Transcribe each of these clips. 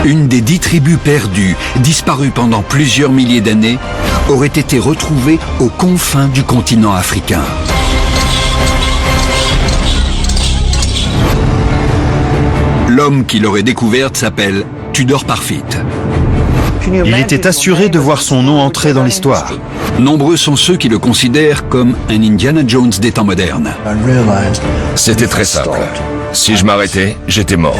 Une des 10 tribus perdues, disparues pendant plusieurs milliers d'années, aurait été retrouvée aux confins du continent africain. L'homme qui l'aurait découverte s'appelle Tudor Parfitt. Il était assuré de voir son nom entrer dans l'histoire. Nombreux sont ceux qui le considèrent comme un Indiana Jones des temps modernes. C'était très simple. Si je m'arrêtais, j'étais mort.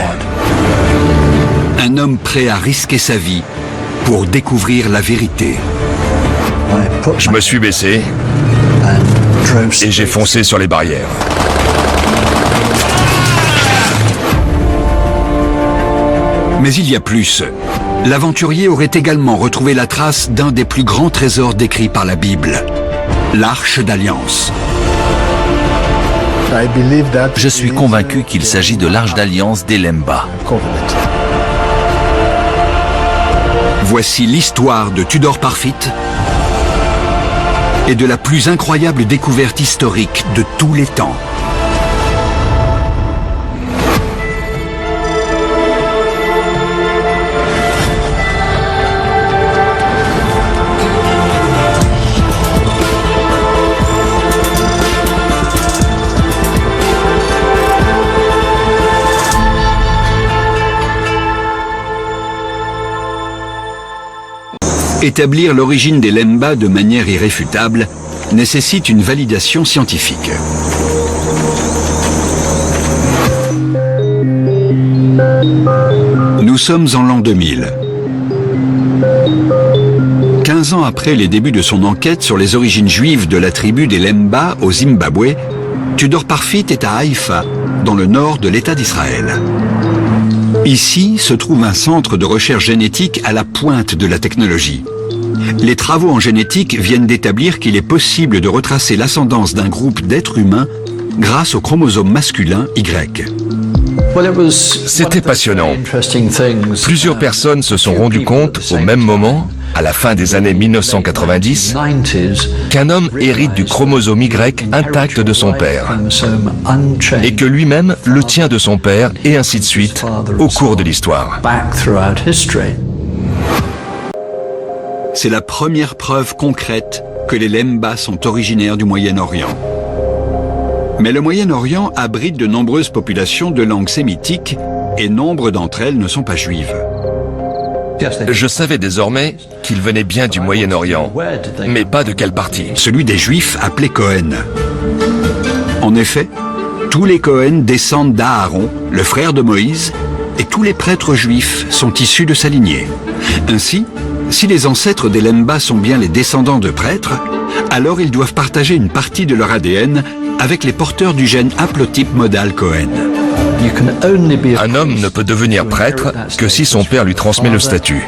Un homme prêt à risquer sa vie pour découvrir la vérité. Je me suis baissé et j'ai foncé sur les barrières. Mais il y a plus. L'aventurier aurait également retrouvé la trace d'un des plus grands trésors décrits par la Bible, l'Arche d'Alliance. Je suis convaincu qu'il s'agit de l'Arche d'Alliance d'Elemba. Voici l'histoire de Tudor Parfitt et de la plus incroyable découverte historique de tous les temps. Établir l'origine des Lemba de manière irréfutable nécessite une validation scientifique. Nous sommes en l'an 2000. 15 ans après les débuts de son enquête sur les origines juives de la tribu des Lemba au Zimbabwe, Tudor Parfitt est à Haïfa, dans le nord de l'État d'Israël. Ici se trouve un centre de recherche génétique à la pointe de la technologie. Les travaux en génétique viennent d'établir qu'il est possible de retracer l'ascendance d'un groupe d'êtres humains grâce au chromosome masculin Y. C'était passionnant. Plusieurs personnes se sont rendues compte au même moment, à la fin des années 1990, qu'un homme hérite du chromosome Y intact de son père et que lui-même le tient de son père et ainsi de suite au cours de l'histoire. C'est la première preuve concrète que les Lemba sont originaires du Moyen-Orient. Mais le Moyen-Orient abrite de nombreuses populations de langue sémitique et nombre d'entre elles ne sont pas juives. Je savais désormais qu'il venait bien du Moyen-Orient, mais pas de quelle partie. Celui des Juifs appelés Cohen. En effet, tous les Cohen descendent d'Aaron, le frère de Moïse, et tous les prêtres juifs sont issus de sa lignée. Ainsi, si les ancêtres des Lemba sont bien les descendants de prêtres, alors ils doivent partager une partie de leur ADN avec les porteurs du gène haplotype modal Cohen. Un homme ne peut devenir prêtre que si son père lui transmet le statut.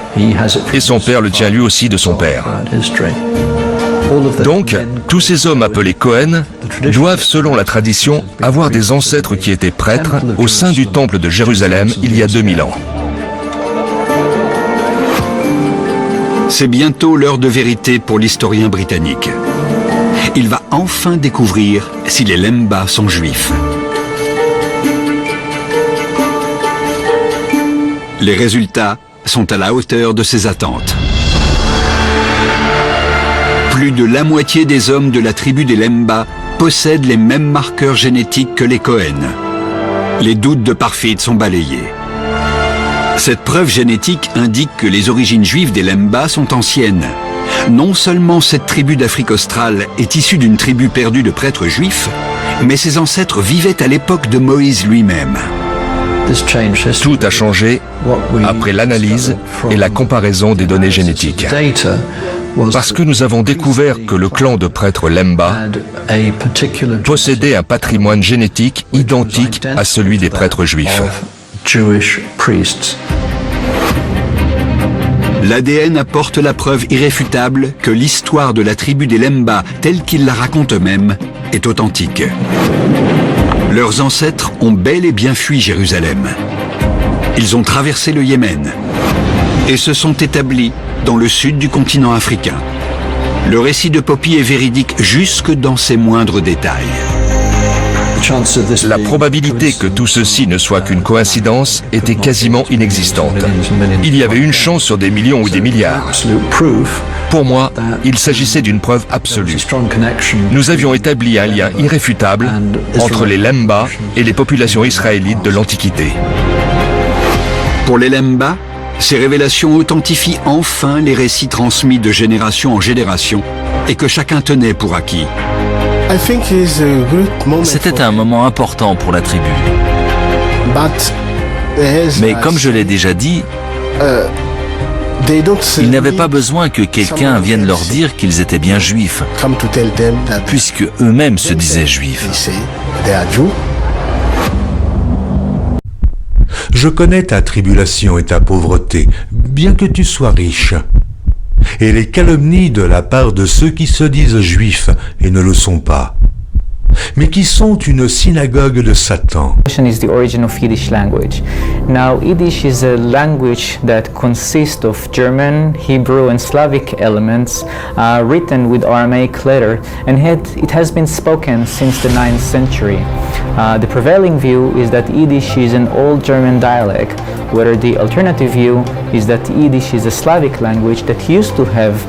Et son père le tient lui aussi de son père. Donc, tous ces hommes appelés Cohen doivent, selon la tradition, avoir des ancêtres qui étaient prêtres au sein du temple de Jérusalem il y a 2000 ans. C'est bientôt l'heure de vérité pour l'historien britannique. Il va enfin découvrir si les Lemba sont juifs. Les résultats sont à la hauteur de ses attentes. Plus de la moitié des hommes de la tribu des Lemba possèdent les mêmes marqueurs génétiques que les Cohen. Les doutes de Parfitt sont balayés. Cette preuve génétique indique que les origines juives des Lemba sont anciennes. Non seulement cette tribu d'Afrique australe est issue d'une tribu perdue de prêtres juifs, mais ses ancêtres vivaient à l'époque de Moïse lui-même. Tout a changé après l'analyse et la comparaison des données génétiques. Parce que nous avons découvert que le clan de prêtres Lemba possédait un patrimoine génétique identique à celui des prêtres juifs. L'ADN apporte la preuve irréfutable que l'histoire de la tribu des Lemba, telle qu'ils la racontent eux-mêmes, est authentique. Leurs ancêtres ont bel et bien fui Jérusalem. Ils ont traversé le Yémen et se sont établis dans le sud du continent africain. Le récit de Poppy est véridique jusque dans ses moindres détails. La probabilité que tout ceci ne soit qu'une coïncidence était quasiment inexistante. Il y avait une chance sur des millions ou des milliards. Pour moi, il s'agissait d'une preuve absolue. Nous avions établi un lien irréfutable entre les Lemba et les populations israélites de l'Antiquité. Pour les Lemba, ces révélations authentifient enfin les récits transmis de génération en génération et que chacun tenait pour acquis. C'était un moment important pour la tribu. Mais comme je l'ai déjà dit, ils n'avaient pas besoin que quelqu'un vienne leur dire qu'ils étaient bien juifs, puisque eux-mêmes se disaient juifs. Je connais ta tribulation et ta pauvreté, bien que tu sois riche, et les calomnies de la part de ceux qui se disent juifs et ne le sont pas, mais qui sont une synagogue de Satan. Is the origin of Yiddish language. Now, Yiddish is a language that consists of German, Hebrew, and Slavic elements, written with Aramaic letter, and it has been spoken since the 9th century. The prevailing view is that Yiddish is an old German dialect, where the alternative view is that Yiddish is a Slavic language that used to have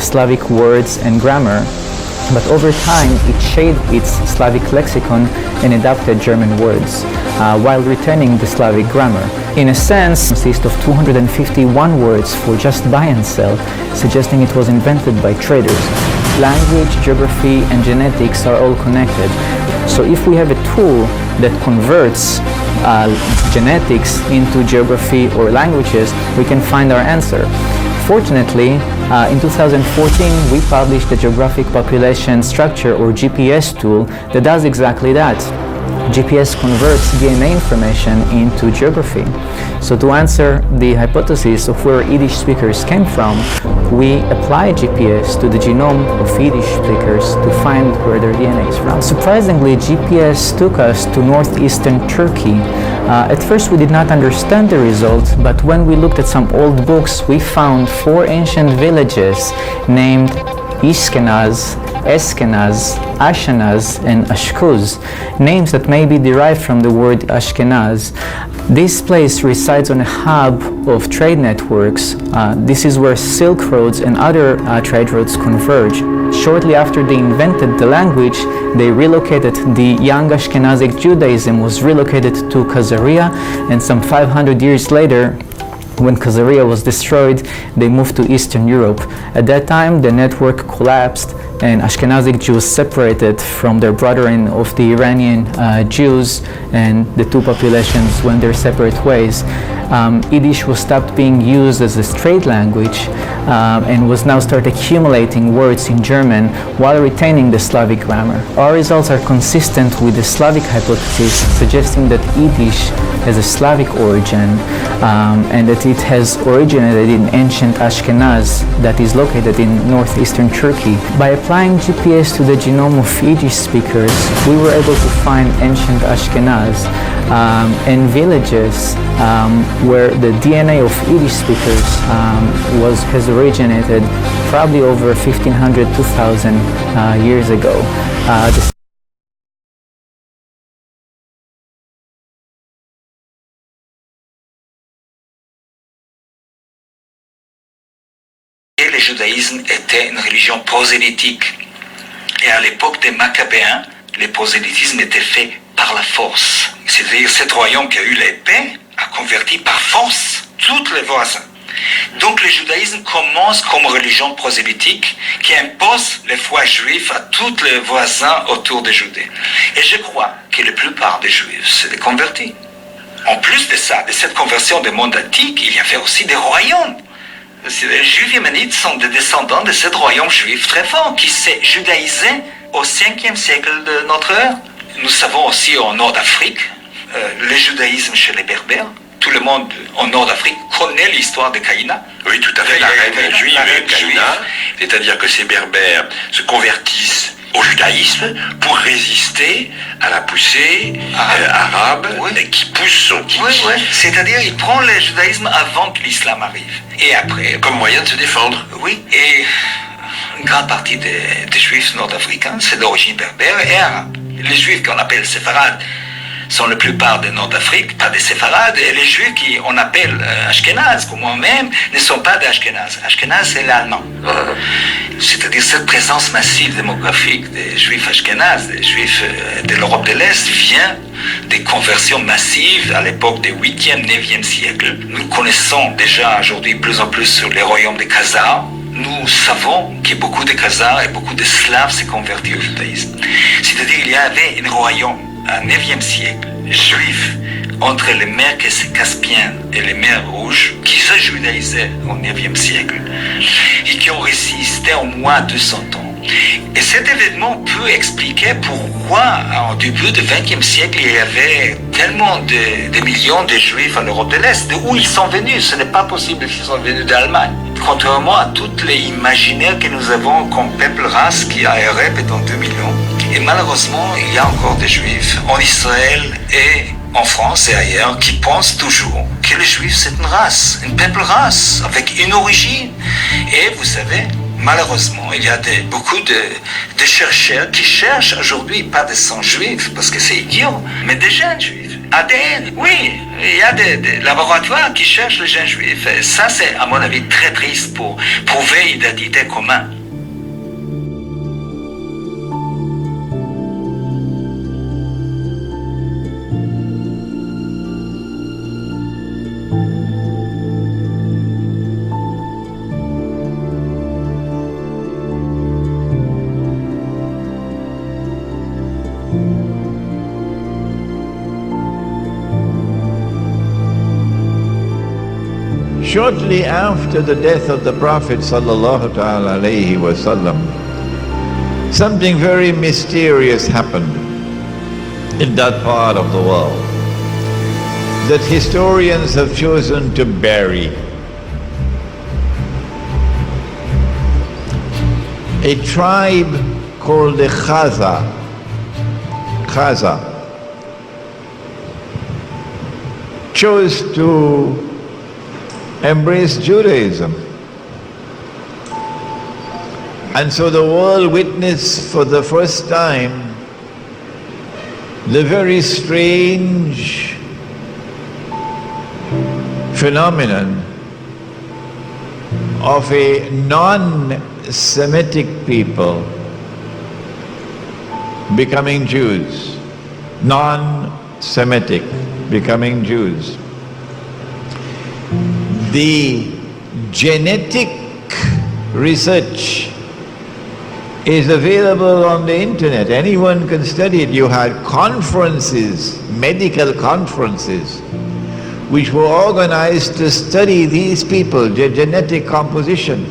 Slavic words and grammar, but over time it shaped its Slavic lexicon and adopted German words, while retaining the Slavic grammar. In a sense, it consists of 251 words for just buy and sell, suggesting it was invented by traders. Language, geography, and genetics are all connected. So if we have a tool that converts genetics into geography or languages, we can find our answer. Fortunately, in 2014, we published the Geographic Population Structure, or GPS tool, that does exactly that. GPS converts DNA information into geography. So to answer the hypothesis of where Yiddish speakers came from, we applied GPS to the genome of Yiddish speakers to find where their DNA is from. Surprisingly, GPS took us to northeastern Turkey. At first we did not understand the result, but when we looked at some old books, we found 4 ancient villages named Ishkenaz, Eskenaz, Ashenaz, and Ashkuz, names that may be derived from the word Ashkenaz. This place resides on a hub of trade networks. This is where Silk Roads and other trade routes converge. Shortly after they invented the language, they relocated. The young Ashkenazic Judaism was relocated to Khazaria, and some 500 years later, when Khazaria was destroyed, they moved to Eastern Europe. At that time, the network collapsed and Ashkenazic Jews separated from their brethren of the Iranian Jews, and the two populations went their separate ways. Yiddish was stopped being used as a trade language and was now start accumulating words in German while retaining the Slavic grammar. Our results are consistent with the Slavic hypothesis, suggesting that Yiddish has a Slavic origin and that it has originated in ancient Ashkenaz that is located in northeastern Turkey. By applying GPS to the genome of Yiddish speakers, we were able to find ancient Ashkenaz and villages where the DNA of Yiddish speakers has originated probably over 1500, 2000 years ago. Le judaïsme était une religion prosélytique. Et à l'époque des Maccabéens, le prosélytisme était fait par la force. C'est-à-dire cet royaume qui a eu l'épée a converti par force tous les voisins. Donc le judaïsme commence comme religion prosélytique qui impose les foi juifs à tous les voisins autour des Judées. Et je crois que la plupart des juifs se sont convertis. En plus de ça, de cette conversion du monde antique, il y avait aussi des royaumes. Les Juifs yéménites sont des descendants de ce royaume juif très fort qui s'est judaïsé au 5e siècle de notre ère. Nous savons aussi au nord d'Afrique, le judaïsme chez les Berbères. Tout le monde au nord d'Afrique connaît l'histoire de Caïna. Oui, tout à fait, la reine juive Caïna, c'est-à-dire que ces Berbères se convertissent au judaïsme pour résister à la poussée arabe qui pousse son Oui, c'est-à-dire il prend le judaïsme avant que l'islam arrive. Et après... Comme moyen de se défendre. Oui, et une grande partie des juifs nord-africains, c'est d'origine berbère et arabe. Les juifs qu'on appelle séfarades sont la plupart des Nord-Afrique, pas des séfarades, et les juifs qu'on appelle Ashkénazes, comme moi-même, ne sont pas des Ashkénazes. Ashkénazes, c'est l'allemand. C'est-à-dire cette présence massive démographique des juifs Ashkénazes, des juifs de l'Europe de l'Est, vient des conversions massives à l'époque du 8e, 9e siècle. Nous connaissons déjà aujourd'hui plus en plus sur les royaumes des Khazars. Nous savons que beaucoup de Khazars et beaucoup de Slaves s'est convertis au judaïsme. C'est-à-dire qu'il y avait un royaume au 9e siècle, juif, entre les mers Caspiennes et les mers Rouges, qui se judaïsaient au 9e siècle et qui ont résisté au moins 200 ans. Et cet événement peut expliquer pourquoi, au début du XXe siècle, il y avait tellement de millions de juifs en Europe de l'Est. De où ils sont venus? Ce n'est pas possible qu'ils sont venus d'Allemagne. Contrairement à toutes les imaginaires que nous avons comme peuple race qui a erré pendant 2 millions. Et malheureusement, il y a encore des juifs en Israël et en France et ailleurs qui pensent toujours que les juifs c'est une race, une peuple race, avec une origine. Et vous savez, malheureusement, il y a beaucoup de chercheurs qui cherchent aujourd'hui pas des sangs juifs, parce que c'est idiot, mais des gènes juifs. ADN, oui, il y a des laboratoires qui cherchent les gènes juifs. Et ça, c'est à mon avis très triste pour prouver une identité commune. Shortly after the death of the Prophet sallallahu alaihi wasallam, something very mysterious happened in that part of the world that historians have chosen to bury. A tribe called the Khaza chose to embrace Judaism. And so the world witnessed for the first time the very strange phenomenon of a non-Semitic people becoming Jews. Non-Semitic becoming Jews. The genetic research is available on the internet. Anyone can study it. You had conferences, medical conferences, which were organized to study these people, their genetic composition.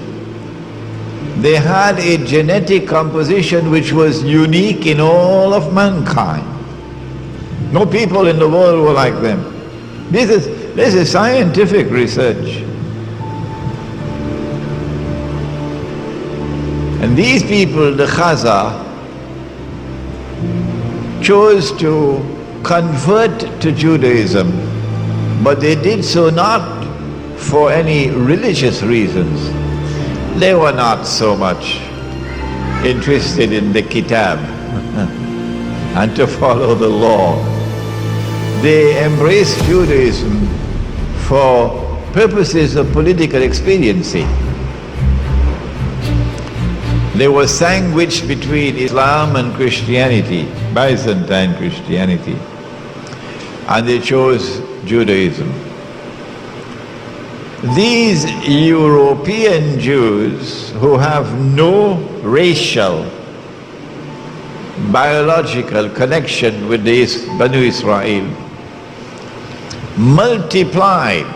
They had a genetic composition which was unique in all of mankind. No people in the world were like them. This is scientific research. And these people, the Khaza, chose to convert to Judaism, but they did so not for any religious reasons. They were not so much interested in the Kitab and to follow the law. They embraced Judaism for purposes of political expediency. They were sandwiched between Islam and Christianity, Byzantine Christianity, and they chose Judaism. These European Jews who have no racial, biological connection with the Banu Israel multiplied.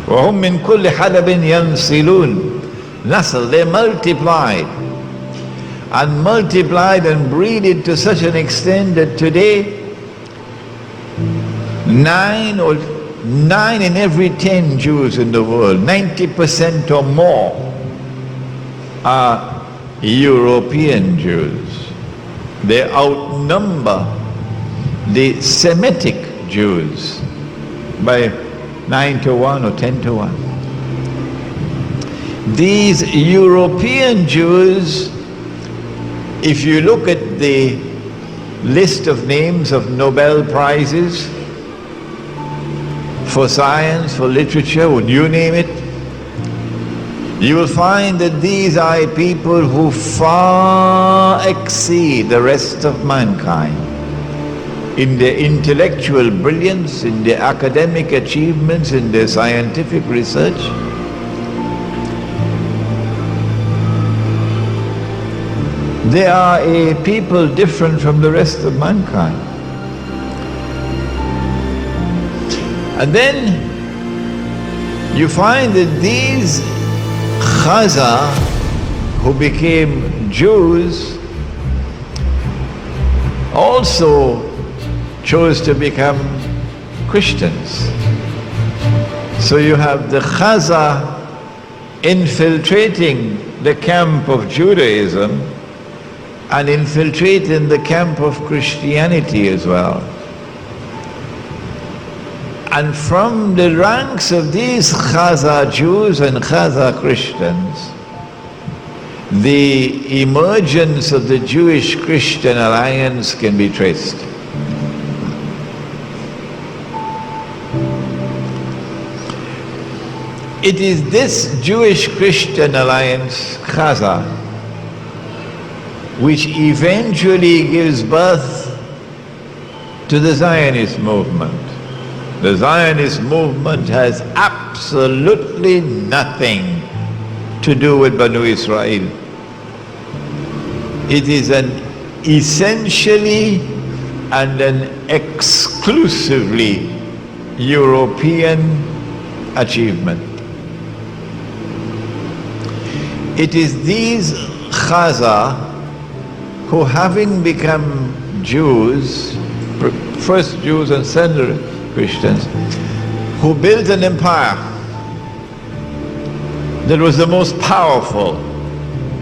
وهم من كل حدب ينسلون. Nasl, they multiplied and breeded to such an extent that today 9 in every 10 Jews in the world, 90% or more, are European Jews. They outnumber the Semitic Jews by 9 to 1 or 10 to 1. These European Jews, if you look at the list of names of Nobel Prizes for science, for literature, would you name it, you will find that these are people who far exceed the rest of mankind in their intellectual brilliance, in their academic achievements, in their scientific research. They are a people different from the rest of mankind. And then you find that these Khazar who became Jews also chose to become Christians. So you have the Khazar infiltrating the camp of Judaism and infiltrating the camp of Christianity as well. And from the ranks of these Khazar Jews and Khazar Christians, the emergence of the Jewish-Christian alliance can be traced. It is this Jewish-Christian alliance, Khazar, which eventually gives birth to the Zionist movement. The Zionist movement has absolutely nothing to do with Banu Israel. It is an essentially and an exclusively European achievement. It is these Khazar who, having become Jews, first Jews and then Christians, who built an empire that was the most powerful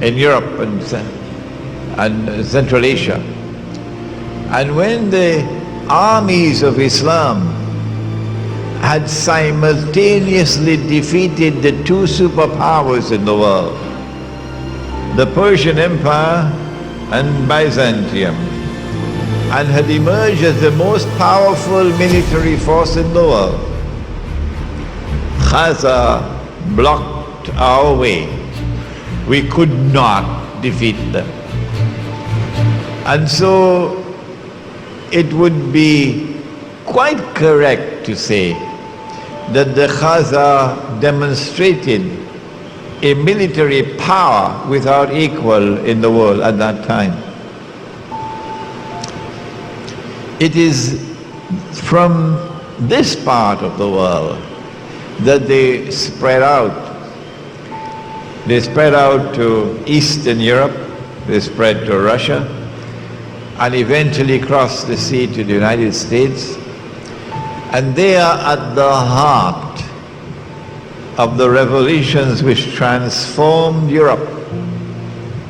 in Europe and Central Asia. And when the armies of Islam had simultaneously defeated the two superpowers in the world, the Persian Empire and Byzantium, and had emerged as the most powerful military force in the world, Khazar blocked our way. We could not defeat them. And so it would be quite correct to say that the Khazar demonstrated a military power without equal in the world at that time. It is from this part of the world that they spread out. They spread out to Eastern Europe, they spread to Russia, and eventually crossed the sea to the United States. And they are at the heart of the revolutions which transformed Europe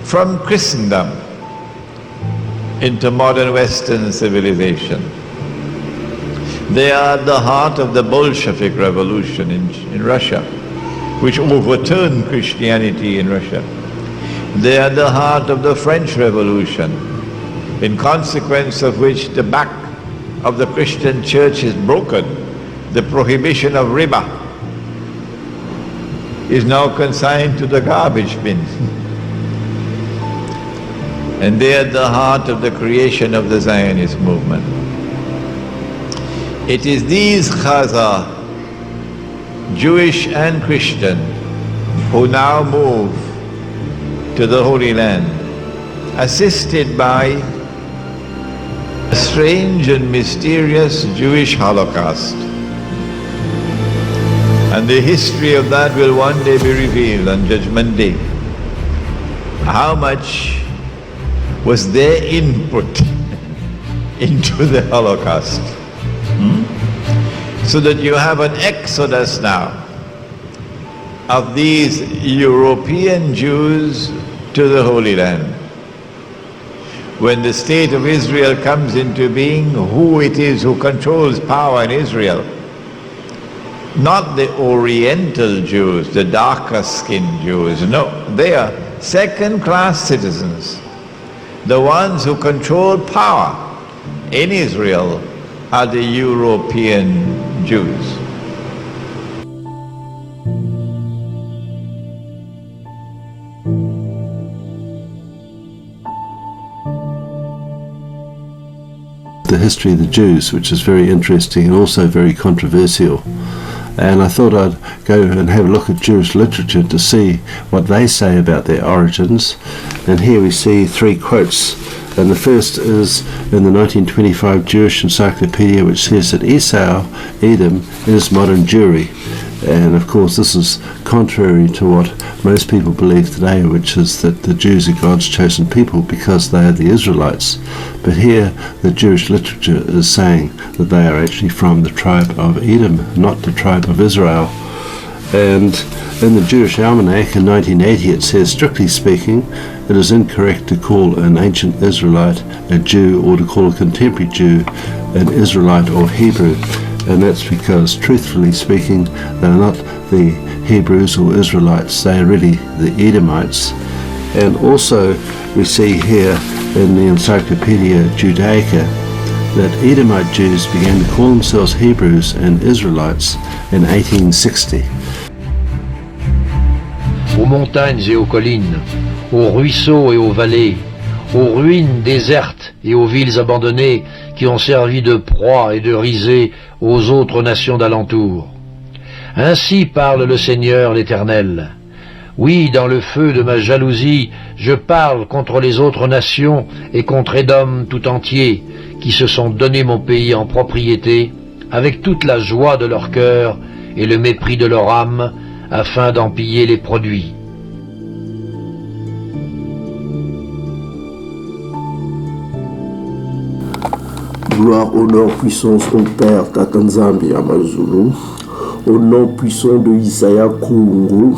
from Christendom into modern Western civilization. They are at the heart of the Bolshevik Revolution in Russia, which overturned Christianity in Russia. They are at the heart of the French Revolution, in consequence of which the back of the Christian church is broken. The prohibition of riba is now consigned to the garbage bin. And they are at the heart of the creation of the Zionist movement. It is these Khazar, Jewish and Christian, who now move to the Holy Land, assisted by a strange and mysterious Jewish Holocaust. And the history of that will one day be revealed on Judgment Day. How much was their input into the Holocaust? So that you have an exodus now of these European Jews to the Holy Land. When the state of Israel comes into being, who it is who controls power in Israel not the Oriental Jews, the darker-skinned Jews. No, they are second-class citizens. The ones who control power in Israel are the European Jews. The history of the Jews, which is very interesting and also very controversial. And I thought I'd go and have a look at Jewish literature to see what they say about their origins. And here we see 3 quotes. And the first is in the 1925 Jewish Encyclopedia, which says that Esau, Edom, is modern Jewry. And of course this is contrary to what most people believe today, which is that the Jews are God's chosen people because they are the Israelites. But here the Jewish literature is saying that they are actually from the tribe of Edom, not the tribe of Israel. And in the Jewish Almanac in 1980 it says, strictly speaking, it is incorrect to call an ancient Israelite a Jew or to call a contemporary Jew an Israelite or Hebrew. And that's because, truthfully speaking, they're not the Hebrews or Israelites, they are really the Edomites. And also we see here in the Encyclopedia Judaica that Edomite Jews began to call themselves Hebrews and Israelites in 1860. Aux montagnes et aux collines, aux ruisseaux et aux vallées, aux ruines désertes et aux villes abandonnées qui ont servi de proie et de risée aux autres nations d'alentour. Ainsi parle le Seigneur l'Éternel. Oui, dans le feu de ma jalousie, je parle contre les autres nations et contre Édom tout entier, qui se sont donné mon pays en propriété, avec toute la joie de leur cœur et le mépris de leur âme, afin d'en piller les produits. Gloire, honneur, puissance au Père Tatanzambi Amazulu, au nom puissant de Isaiah Kungu,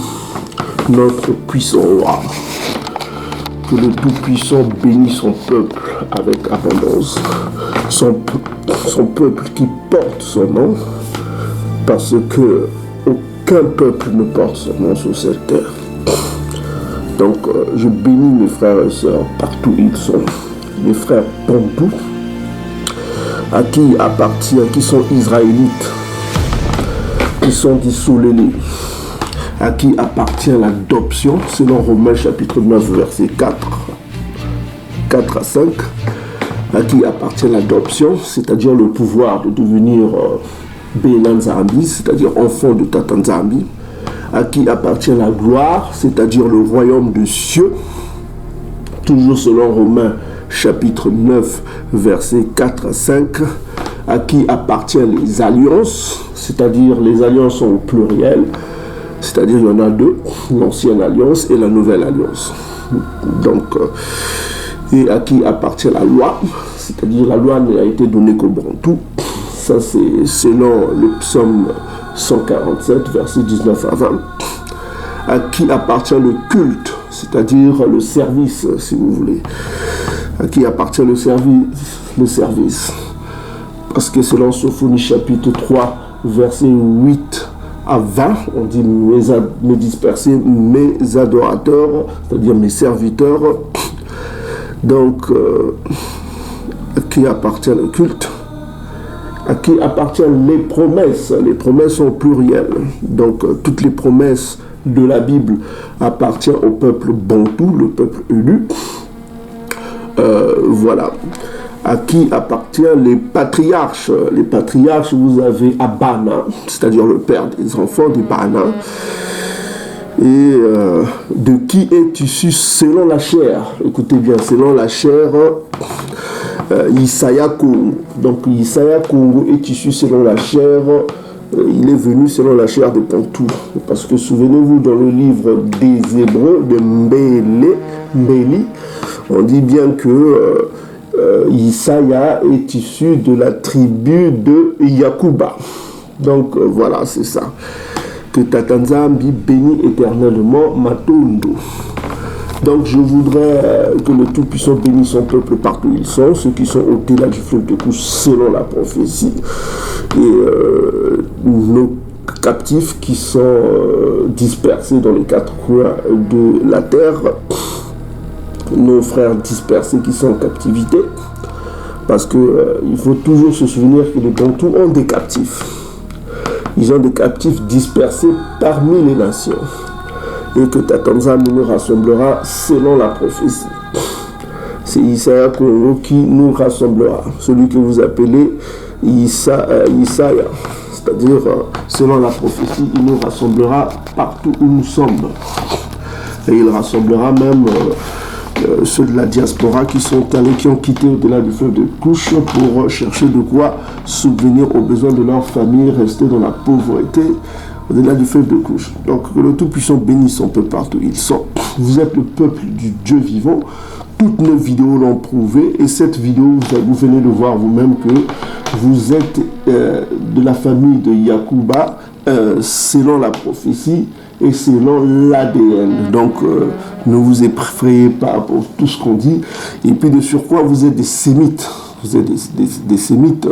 notre puissant roi. Que le Tout-Puissant bénisse son peuple avec abondance, son peuple qui porte son nom, parce que aucun peuple ne porte son nom sur cette terre. Donc je bénis mes frères et sœurs partout où ils sont, mes frères Pompou, à qui sont israélites, qui sont dissolés, à qui appartient l'adoption, selon Romains chapitre 9, verset 4 à 5, à qui appartient l'adoption, c'est-à-dire le pouvoir de devenir Benanzambi, c'est-à-dire enfant de Tatanzambi, à qui appartient la gloire, c'est-à-dire le royaume des cieux, toujours selon Romains chapitre 9, versets 4 à 5, à qui appartiennent les alliances, c'est-à-dire les alliances sont au pluriel, c'est-à-dire il y en a 2, l'ancienne alliance et la nouvelle alliance. Donc, et à qui appartient la loi, c'est-à-dire la loi n'a été donnée qu'au Bantou. Ça c'est selon le psaume 147, versets 19 à 20. À qui appartient le culte, c'est-à-dire le service, si vous voulez. À qui appartient le service. Parce que selon Sophonie chapitre 3, versets 8 à 20, on dit mes dispersés, mes adorateurs, c'est-à-dire mes serviteurs. Donc, à qui appartient le culte, à qui appartiennent les promesses. Les promesses sont plurielles. Donc, toutes les promesses de la Bible appartiennent au peuple bantou, le peuple élu. Voilà. À qui appartiennent les patriarches. Les patriarches, vous avez Abana, c'est-à-dire le père des enfants d'Ibana. Et de qui est issu selon la chair. Écoutez bien, selon la chair, Isaiah Kungu. Donc Isaiah Kungu est issu selon la chair. Il est venu selon la chair de Pontou. Parce que souvenez-vous, dans le livre des Hébreux, de Mbeli, on dit bien que Isaiah est issu de la tribu de Yakuba. Donc voilà, c'est ça. Que Tatanzambi bénit éternellement Matondo. Donc je voudrais que le Tout-Puissant bénisse son peuple partout où ils sont, ceux qui sont au-delà du fleuve de Couche selon la prophétie. Et captifs qui sont dispersés dans les 4 coins de la terre, nos frères dispersés qui sont en captivité, parce que il faut toujours se souvenir que les Bantous ont des captifs. Ils ont des captifs dispersés parmi les nations, et que Tatanzambi nous rassemblera selon la prophétie. C'est Isaiah Kongo qui nous rassemblera, celui que vous appelez Isaiah, c'est-à-dire selon la prophétie, il nous rassemblera partout où nous sommes. Et il rassemblera même ceux de la diaspora qui sont allés, qui ont quitté au-delà du fleuve de Couche pour chercher de quoi subvenir aux besoins de leur famille, rester dans la pauvreté au-delà du fleuve de Couche. Donc que le Tout-Puissant bénisse son peuple partout ils sont. Vous êtes le peuple du Dieu vivant. Toutes nos vidéos l'ont prouvé, et cette vidéo, vous venez de voir vous-même que vous êtes de la famille de Yacouba selon la prophétie et selon l'ADN. Donc ne vous effrayez pas pour tout ce qu'on dit. Et puis de surcroît, vous êtes des sémites. Vous êtes des sémites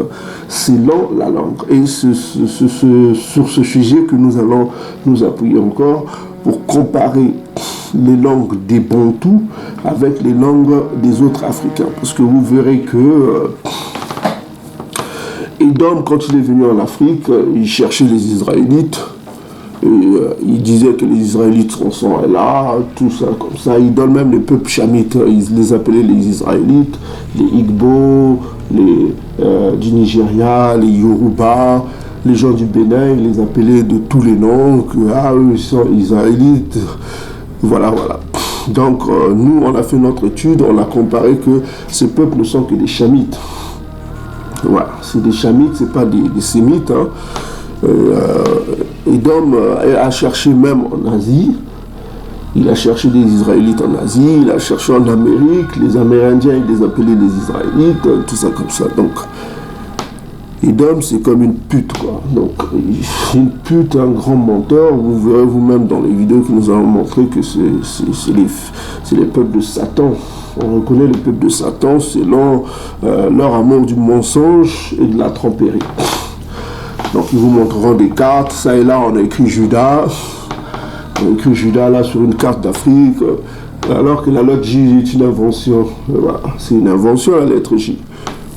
selon la langue. Et sur ce sujet que nous allons nous appuyer encore pour comparer les langues des Bantous avec les langues des autres Africains. Parce que vous verrez que Edom, quand il est venu en Afrique, il cherchait les Israélites. Et, il disait que les Israélites sont là, tout ça, comme ça. Il donne même les peuples chamites, ils les appelaient les Israélites, les Igbo, du Nigeria, les Yoruba, les gens du Bénin, ils les appelaient de tous les noms, que eux ils sont Israélites. Voilà. Donc, nous, on a fait notre étude, on a comparé que ces peuples ne sont que des chamites. Voilà, c'est des chamites, c'est pas des sémites. Hein. Edom a cherché même en Asie, il a cherché des Israélites en Asie, il a cherché en Amérique, les Amérindiens, ils les appelaient des Israélites, tout ça comme ça. Donc, Edom, c'est comme une pute, quoi. Donc, une pute, un grand menteur. Vous verrez vous-même dans les vidéos que nous allons montrer que c'est les peuples de Satan. On reconnaît les peuples de Satan selon leur amour du mensonge et de la tromperie. Donc, ils vous montreront des cartes. Ça et là, on a écrit Judas. On a écrit Judas là sur une carte d'Afrique. Alors que la lettre J est une invention. Voilà. C'est une invention, la lettre J.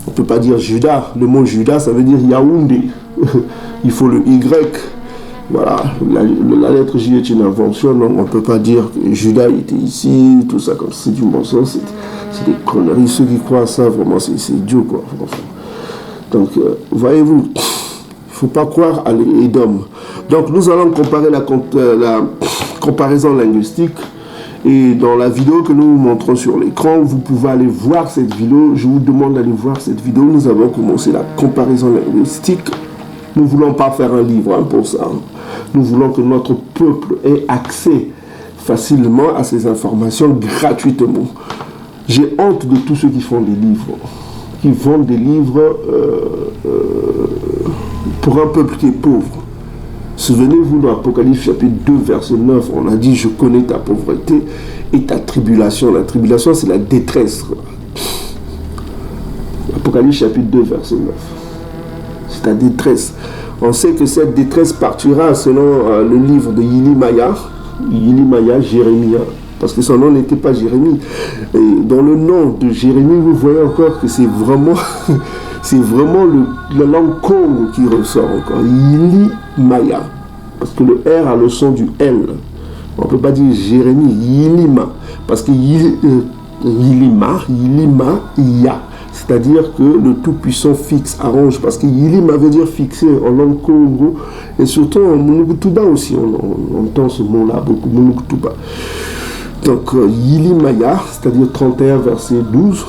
On ne peut pas dire Judas. Le mot Judas, ça veut dire Yaoundé. Il faut le Y. Voilà. La lettre J est une invention. Donc on ne peut pas dire que Judas était ici, tout ça comme ça. C'est du mensonge. C'est des conneries. Ceux qui croient à ça, vraiment, c'est idiot, quoi. Donc, voyez-vous, il ne faut pas croire à l'Édom. Donc, nous allons comparer la comparaison linguistique. Et dans la vidéo que nous vous montrons sur l'écran, vous pouvez aller voir cette vidéo. Je vous demande d'aller voir cette vidéo. Nous avons commencé la comparaison linguistique. Nous ne voulons pas faire un livre pour ça. Nous voulons que notre peuple ait accès facilement à ces informations gratuitement. J'ai honte de tous ceux qui font des livres, qui vendent des livres pour un peuple qui est pauvre. Souvenez-vous dans Apocalypse chapitre 2 verset 9, on a dit « Je connais ta pauvreté et ta tribulation ». La tribulation, c'est la détresse. Apocalypse chapitre 2 verset 9. C'est ta détresse. On sait que cette détresse partira selon le livre de Yilimaya, Jérémie, parce que son nom n'était pas Jérémie. Et dans le nom de Jérémie, vous voyez encore que c'est vraiment... c'est vraiment la langue Congo qui ressort encore. Yilimaya. Parce que le R a le son du L. On ne peut pas dire Jérémie, Yilima. Parce que Yilima, Ya. C'est-à-dire que le Tout-Puissant fixe, arrange. Parce que Yilima veut dire fixer en langue Congo. Et surtout en Monukutuba aussi. On entend ce mot-là beaucoup, Monukutuba. Donc Yilimaya, c'est-à-dire 31 verset 12.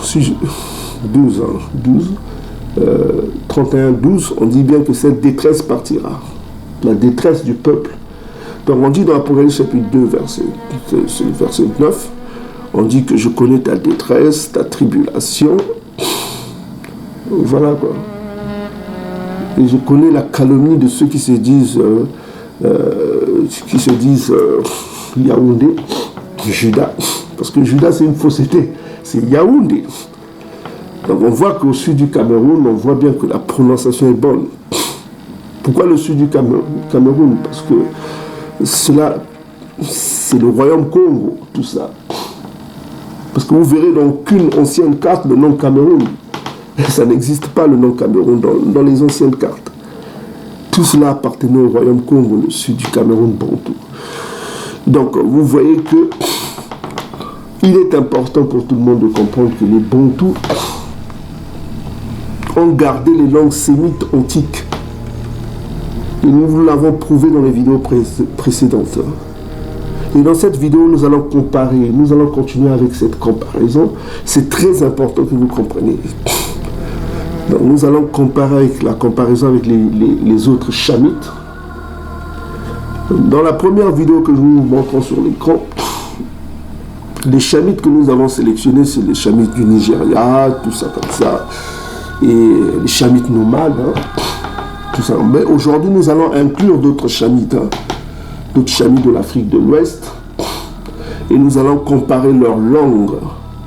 31-12, on dit bien que cette détresse partira. La détresse du peuple. Donc on dit dans Apocalypse chapitre 2, verset 9, on dit que je connais ta détresse, ta tribulation. Voilà quoi. Et je connais la calomnie de ceux qui se disent Yaoundé, Judas. Parce que Judas c'est une fausseté. C'est Yaoundé. Donc on voit qu'au sud du Cameroun, on voit bien que la prononciation est bonne. Pourquoi le sud du Cameroun? Parce que cela, c'est le royaume Congo, tout ça. Parce que vous verrez dans aucune ancienne carte le nom Cameroun. Ça n'existe pas le nom Cameroun dans les anciennes cartes. Tout cela appartenait au royaume Congo, le sud du Cameroun bantou. Donc vous voyez que il est important pour tout le monde de comprendre que les Bantous ont gardé les langues sémites antiques. Et nous l'avons prouvé dans les vidéos précédentes. Et dans cette vidéo, nous allons comparer, nous allons continuer avec cette comparaison. C'est très important que vous compreniez. Donc, nous allons comparer avec la comparaison avec les autres chamites. Dans la première vidéo que nous vous montrons sur l'écran, les chamites que nous avons sélectionnés, c'est les chamites du Nigeria, tout ça comme ça, et les chamites nomades, hein, tout ça. Mais aujourd'hui, nous allons inclure d'autres chamites, hein, d'autres chamites de l'Afrique de l'Ouest, et nous allons comparer leurs langues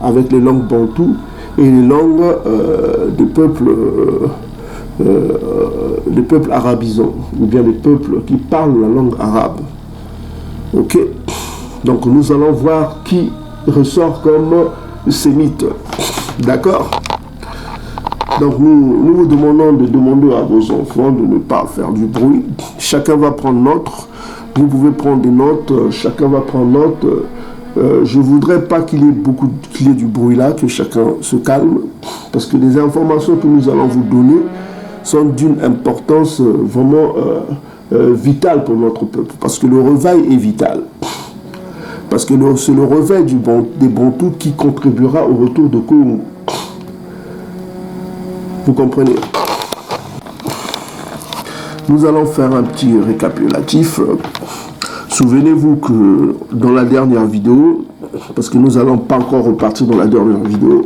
avec les langues bantoues et les langues des peuples arabisants, ou bien des peuples qui parlent la langue arabe. Ok? Donc nous allons voir qui ressort comme sémite. D'accord? Donc nous vous demandons de demander à vos enfants de ne pas faire du bruit. Chacun va prendre note. Vous pouvez prendre des notes. Chacun va prendre note. Je ne voudrais pas qu'il y ait du bruit là, que chacun se calme. Parce que les informations que nous allons vous donner sont d'une importance vraiment vitale pour notre peuple. Parce que le réveil est vital. Parce que c'est le réveil des Bantous qui contribuera au retour de Congo. Vous comprenez? Nous allons faire un petit récapitulatif. Souvenez-vous que dans la dernière vidéo, parce que nous n'allons pas encore repartir dans la dernière vidéo,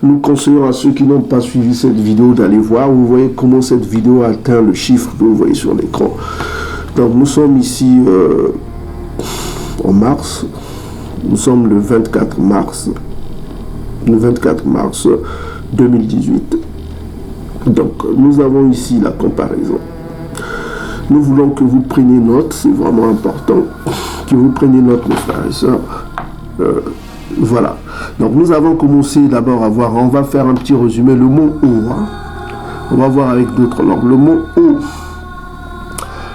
nous conseillons à ceux qui n'ont pas suivi cette vidéo d'aller voir. Vous voyez comment cette vidéo atteint le chiffre que vous voyez sur l'écran. Donc nous sommes ici en mars. Nous sommes le 24 mars 2018. Donc nous avons ici la comparaison. Nous voulons que vous preniez note, c'est vraiment important que vous preniez note, mes frères et sœurs. Voilà. Donc nous avons commencé d'abord à voir, on va faire un petit résumé, le mot O. Hein. On va voir avec d'autres langues. Le mot O.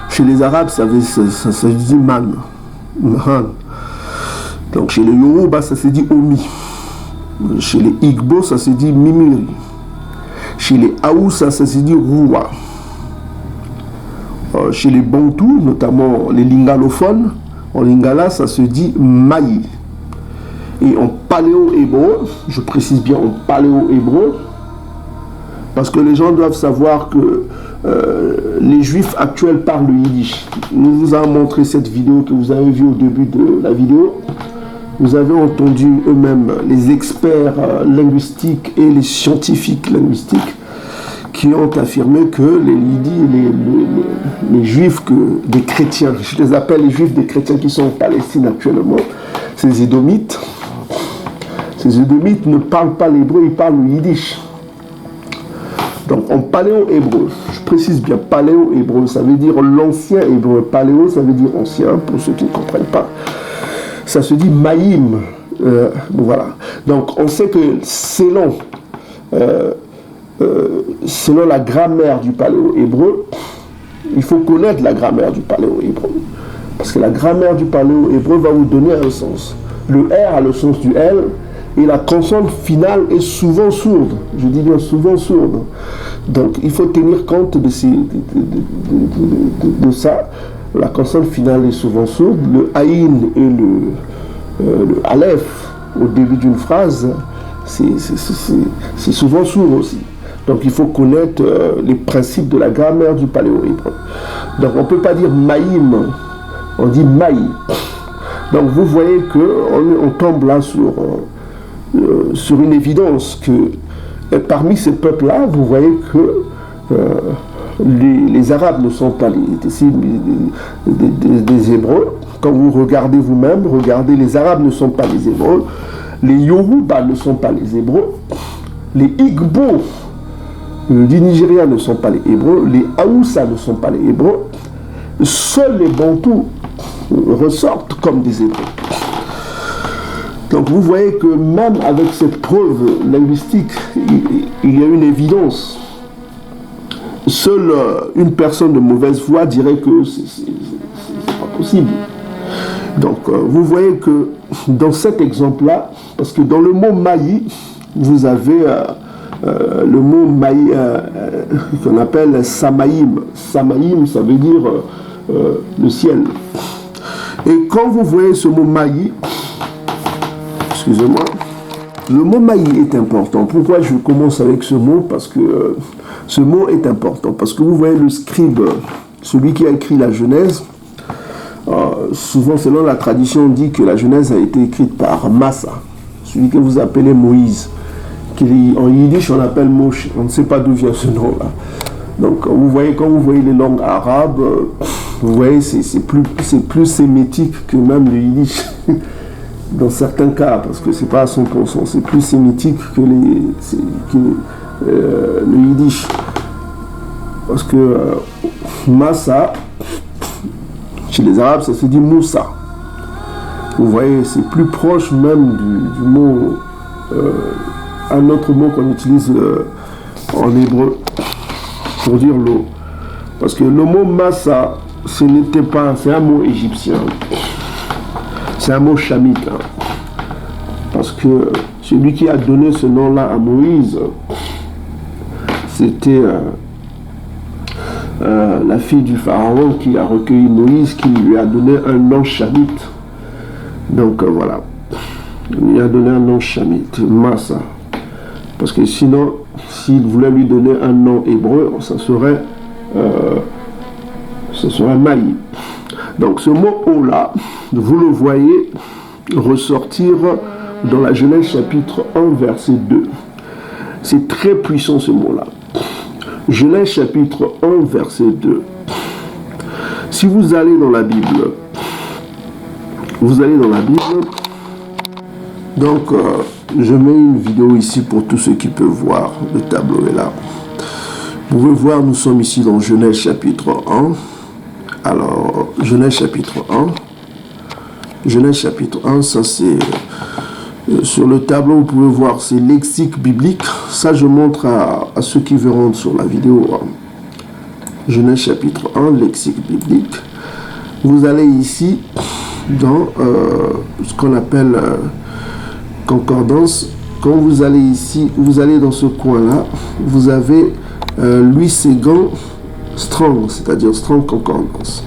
Chez les Arabes, ça se dit man. Man. Donc chez les Yoruba, ça se dit Omi. Chez les Igbo, ça se dit Mimiri. Chez les Haoussa, ça se dit Roua. Chez les Bantous, notamment les lingalophones, en lingala, ça se dit Maï. Et en paléo-hébreu, je précise bien en paléo-hébreu, parce que les gens doivent savoir que les Juifs actuels parlent le Yiddish. Nous vous avons montré cette vidéo que vous avez vue au début de la vidéo. Vous avez entendu eux-mêmes les experts linguistiques et les scientifiques linguistiques qui ont affirmé que les Lidis, les Juifs, des chrétiens, je les appelle les Juifs des chrétiens qui sont en Palestine actuellement, ces Édomites. Ces Édomites ne parlent pas l'hébreu, ils parlent le Yiddish. Donc en paléo-hébreu, je précise bien paléo-hébreu, ça veut dire l'ancien hébreu. Paléo, ça veut dire ancien, pour ceux qui ne comprennent pas. Ça se dit maïm. Voilà. Donc on sait que selon la grammaire du paléo-hébreu, il faut connaître la grammaire du paléo-hébreu. Parce que la grammaire du paléo-hébreu va vous donner un sens. Le R a le sens du L, et la consonne finale est souvent sourde. Je dis bien souvent sourde. Donc il faut tenir compte de ça. La consonne finale est souvent sourde. Le Aïn et le Aleph au début d'une phrase, c'est souvent sourd aussi. Donc il faut connaître les principes de la grammaire du paléo-hébreu. Donc on ne peut pas dire maïm, on dit maï. Donc vous voyez qu'on tombe là sur une évidence que parmi ces peuples-là, vous voyez que les Arabes ne sont pas des Hébreux. Quand vous regardez vous-même, regardez, les Arabes ne sont pas les Hébreux. Les Yoruba ne sont pas les Hébreux. Les Igbo du Nigeria ne sont pas les Hébreux, les Haoussa ne sont pas les Hébreux, seuls les Bantous ressortent comme des Hébreux. Donc vous voyez que même avec cette preuve linguistique, il y a une évidence. Seule une personne de mauvaise foi dirait que c'est pas possible. Donc vous voyez que dans cet exemple-là, parce que dans le mot maï, vous avez le mot maï qu'on appelle samaïm. Samaïm, ça veut dire le ciel. Et quand vous voyez ce mot maï, excusez-moi, le mot maï est important. Pourquoi je commence avec ce mot? Parce que ce mot est important. Parce que vous voyez le scribe, celui qui a écrit la Genèse, souvent selon la tradition on dit que la Genèse a été écrite par Massa, celui que vous appelez Moïse, qui en yiddish on appelle Moshe. On ne sait pas d'où vient ce nom-là. Donc vous voyez, quand vous voyez les langues arabes, vous voyez c'est plus sémitique que même le yiddish. Dans certains cas, parce que c'est pas à 100%, c'est plus sémitique que le yiddish. Parce que Massa, chez les Arabes, ça se dit Moussa. Vous voyez, c'est plus proche même du mot, un autre mot qu'on utilise en hébreu pour dire l'eau. Parce que le mot Massa, ce n'était pas, c'est un mot égyptien. C'est un mot chamite. Hein. Parce que celui qui a donné ce nom-là à Moïse, c'était la fille du pharaon qui a recueilli Moïse, qui lui a donné un nom chamite. Donc voilà. Il lui a donné un nom chamite, Massa. Parce que sinon, s'il voulait lui donner un nom hébreu, ça serait Maï. Donc ce mot « Ola », vous le voyez ressortir dans la Genèse chapitre 1, verset 2. C'est très puissant ce mot-là. Genèse chapitre 1, verset 2. Si vous allez dans la Bible, donc je mets une vidéo ici pour tous ceux qui peuvent voir, le tableau est là. Vous pouvez voir, nous sommes ici dans Genèse chapitre 1. Alors, Genèse chapitre 1. Genèse chapitre 1, ça c'est... sur le tableau, vous pouvez voir, c'est lexique biblique. Ça, je montre à ceux qui verront sur la vidéo. Genèse chapitre 1, lexique biblique. Vous allez ici dans ce qu'on appelle concordance. Quand vous allez ici, vous allez dans ce coin-là, vous avez Louis Séguin Strong, c'est-à-dire Strong Concordance.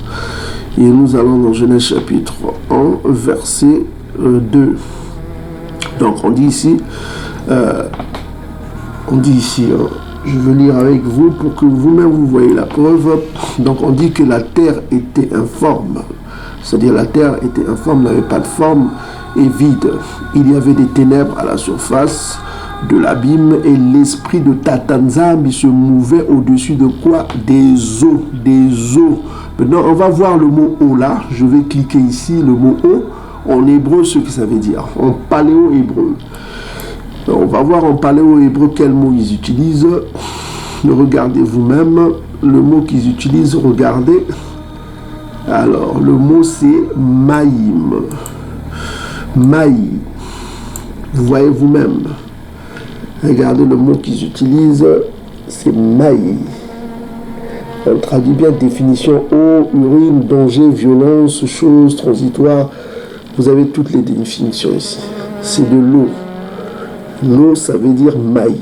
Et nous allons dans Genèse chapitre 1, verset 2. Donc on dit ici, je veux lire avec vous pour que vous-même vous voyez la preuve. Donc on dit que la terre était informe, c'est-à-dire la terre était informe, n'avait pas de forme et vide. Il y avait des ténèbres à la surface de l'abîme et l'esprit de Tatanzambi se mouvait au-dessus de quoi? Des eaux, des eaux. Maintenant on va voir le mot eau là, je vais cliquer ici, le mot eau, en hébreu ce que ça veut dire, en paléo-hébreu. On va voir en paléo-hébreu quel mot ils utilisent. Regardez vous-même le mot qu'ils utilisent, regardez. Alors le mot c'est maïm. Maï. Vous voyez vous-même. Regardez le mot qu'ils utilisent, c'est maï. On traduit bien définition eau, urine, danger, violence, chose, transitoire. Vous avez toutes les définitions ici. C'est de l'eau. L'eau, ça veut dire maï.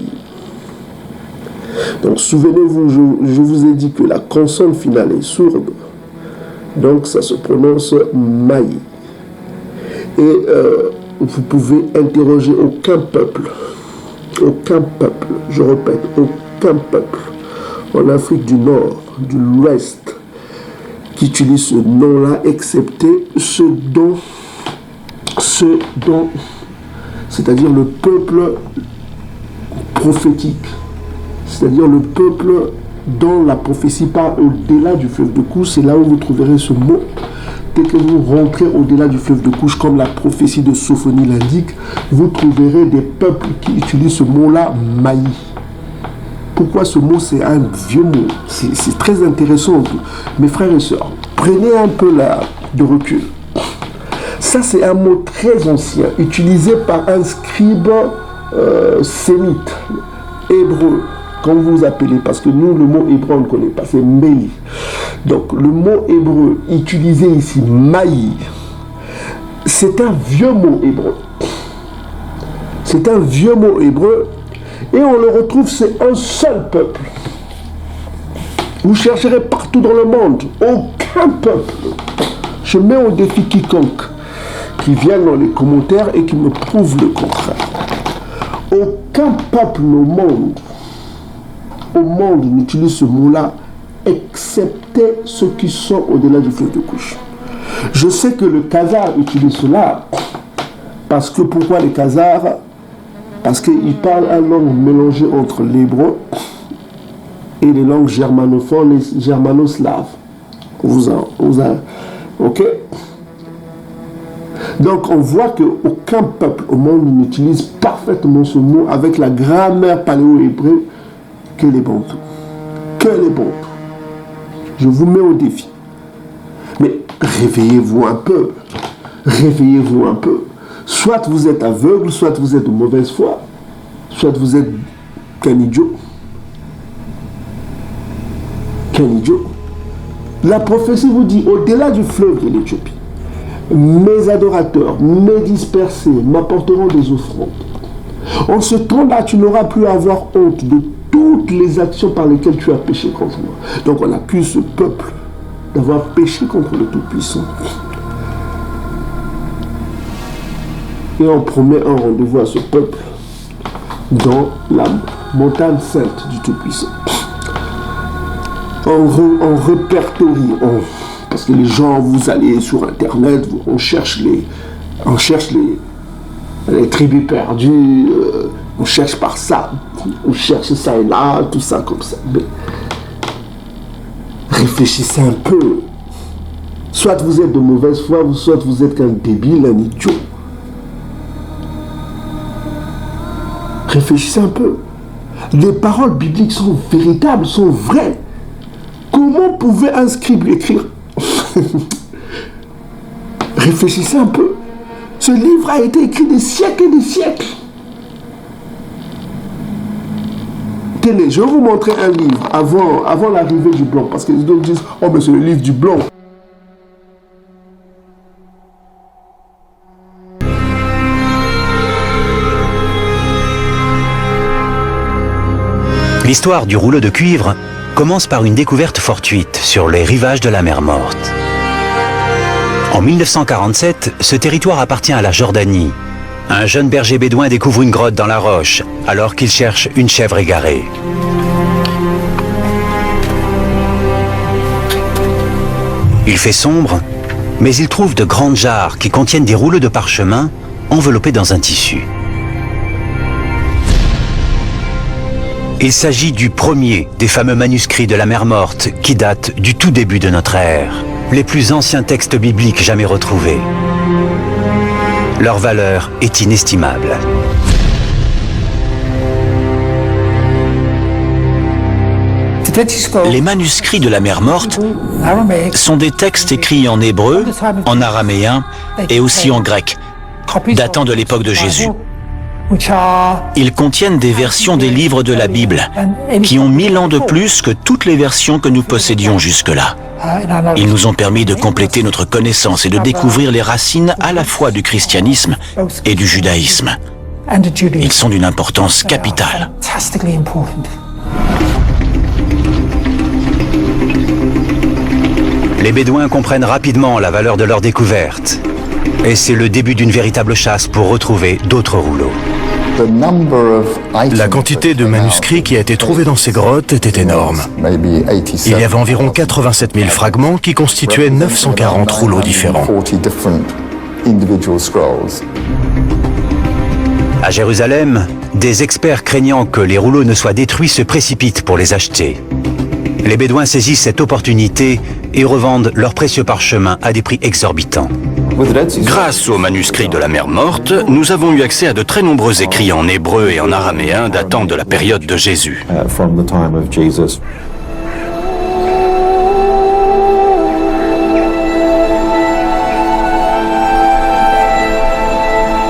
Donc souvenez-vous, je vous ai dit que la consonne finale est sourde. Donc ça se prononce maï. Et vous pouvez interroger aucun peuple, je répète, aucun peuple en Afrique du Nord, de l'Ouest, qui utilise ce nom-là, excepté ceux dont, c'est-à-dire le peuple prophétique, c'est-à-dire le peuple dont la prophétie part au-delà du fleuve de Couche. C'est là où vous trouverez ce mot. Dès que vous rentrez au-delà du fleuve de Couche, comme la prophétie de Sophonie l'indique, vous trouverez des peuples qui utilisent ce mot-là, maï. pourquoi ce mot c'est un vieux mot. C'est très intéressant. Mes frères et sœurs, prenez un peu de recul. Ça c'est un mot très ancien, utilisé par un scribe sémite, hébreu, comme vous appelez, parce que nous le mot hébreu on ne connaît pas, c'est Meï. Donc le mot hébreu utilisé ici, Maï, c'est un vieux mot hébreu. C'est un vieux mot hébreu et on le retrouve, c'est un seul peuple. Vous chercherez partout dans le monde, aucun peuple. Je mets au défi quiconque qui vienne dans les commentaires et qui me prouve le contraire. Aucun peuple au monde n'utilise ce mot-là, excepté ceux qui sont au-delà du fleuve de couche. Je sais que le Khazar utilise cela, parce que pourquoi les Khazars? Parce qu'ils parlent une langue mélangée entre l'hébreu et les langues germanophones, les germano-slaves. Ok? Donc on voit qu'aucun peuple au monde n'utilise parfaitement ce mot avec la grammaire paléo-hébreu que les Bantous. Que les Bantous. Je vous mets au défi. Mais réveillez-vous un peu. Réveillez-vous un peu. Soit vous êtes aveugle, soit vous êtes de mauvaise foi, soit vous êtes qu'un idiot. Qu'un idiot. La prophétie vous dit, au-delà du fleuve de l'Éthiopie, mes adorateurs, mes dispersés m'apporteront des offrandes. En ce temps-là, tu n'auras plus à avoir honte de toutes les actions par lesquelles tu as péché contre moi. Donc on accuse ce peuple d'avoir péché contre le Tout-Puissant. Et on promet un rendez-vous à ce peuple dans la montagne sainte du Tout-Puissant. On répertorie, parce que les gens, vous allez sur Internet, on cherche les tribus perdues, on cherche par ça, on cherche ça et là, tout ça comme ça. Mais réfléchissez un peu. Soit vous êtes de mauvaise foi, soit vous êtes qu'un débile, un idiot. Réfléchissez un peu. Les paroles bibliques sont véritables, sont vraies. Comment pouvait un scribe écrire? Réfléchissez un peu. Ce livre a été écrit des siècles et des siècles. Tenez, je vais vous montrer un livre avant l'arrivée du blanc. Parce que les autres disent, oh mais c'est le livre du blanc. L'histoire du rouleau de cuivre commence par une découverte fortuite sur les rivages de la mer Morte. En 1947, ce territoire appartient à la Jordanie. Un jeune berger bédouin découvre une grotte dans la roche, alors qu'il cherche une chèvre égarée. Il fait sombre, mais il trouve de grandes jarres qui contiennent des rouleaux de parchemin enveloppés dans un tissu. Il s'agit du premier des fameux manuscrits de la mer Morte qui datent du tout début de notre ère, les plus anciens textes bibliques jamais retrouvés. Leur valeur est inestimable. Les manuscrits de la mer Morte sont des textes écrits en hébreu, en araméen et aussi en grec, datant de l'époque de Jésus. Ils contiennent des versions des livres de la Bible, qui ont 1000 ans de plus que toutes les versions que nous possédions jusque-là. Ils nous ont permis de compléter notre connaissance et de découvrir les racines à la fois du christianisme et du judaïsme. Ils sont d'une importance capitale. Les Bédouins comprennent rapidement la valeur de leur découverte. Et c'est le début d'une véritable chasse pour retrouver d'autres rouleaux. La quantité de manuscrits qui a été trouvée dans ces grottes était énorme. Il y avait environ 87 000 fragments qui constituaient 940 rouleaux différents. À Jérusalem, des experts craignant que les rouleaux ne soient détruits se précipitent pour les acheter. Les Bédouins saisissent cette opportunité et revendent leurs précieux parchemins à des prix exorbitants. Grâce aux manuscrits de la mer Morte, nous avons eu accès à de très nombreux écrits en hébreu et en araméen datant de la période de Jésus.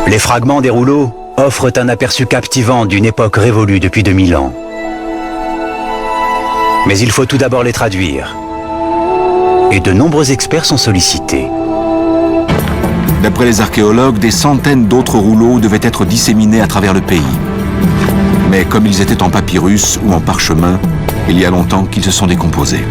Les fragments des rouleaux offrent un aperçu captivant d'une époque révolue depuis 2000 ans. Mais il faut tout d'abord les traduire. Et de nombreux experts sont sollicités. D'après les archéologues, des centaines d'autres rouleaux devaient être disséminés à travers le pays. Mais comme ils étaient en papyrus ou en parchemin, il y a longtemps qu'ils se sont décomposés.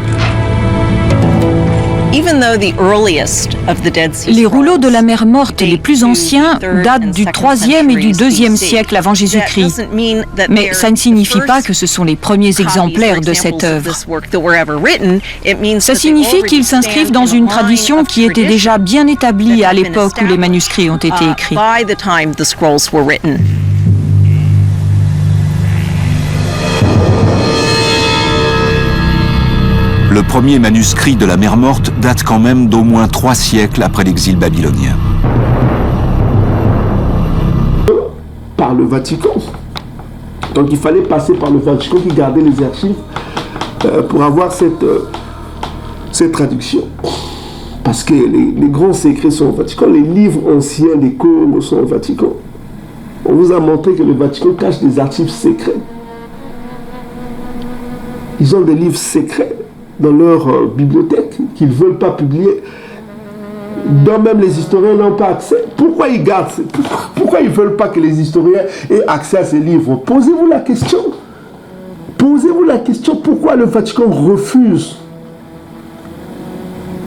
Les rouleaux de la mer Morte les plus anciens datent du 3e et du 2e siècle avant Jésus-Christ. Mais ça ne signifie pas que ce sont les premiers exemplaires de cette œuvre. Ça signifie qu'ils s'inscrivent dans une tradition qui était déjà bien établie à l'époque où les manuscrits ont été écrits. Le premier manuscrit de la mer Morte date quand même d'au moins 3 siècles après l'exil babylonien. Par le Vatican. Donc il fallait passer par le Vatican qui gardait les archives pour avoir cette traduction. Parce que les grands secrets sont au Vatican, les livres anciens des codes sont au Vatican. On vous a montré que le Vatican cache des archives secrets. Ils ont des livres secrets dans leur bibliothèque qu'ils ne veulent pas publier, dont même les historiens n'ont pas accès. Pourquoi ils gardent? Pourquoi ils ne veulent pas que les historiens aient accès à ces livres? Posez-vous la question. Posez-vous la question, pourquoi le Vatican refuse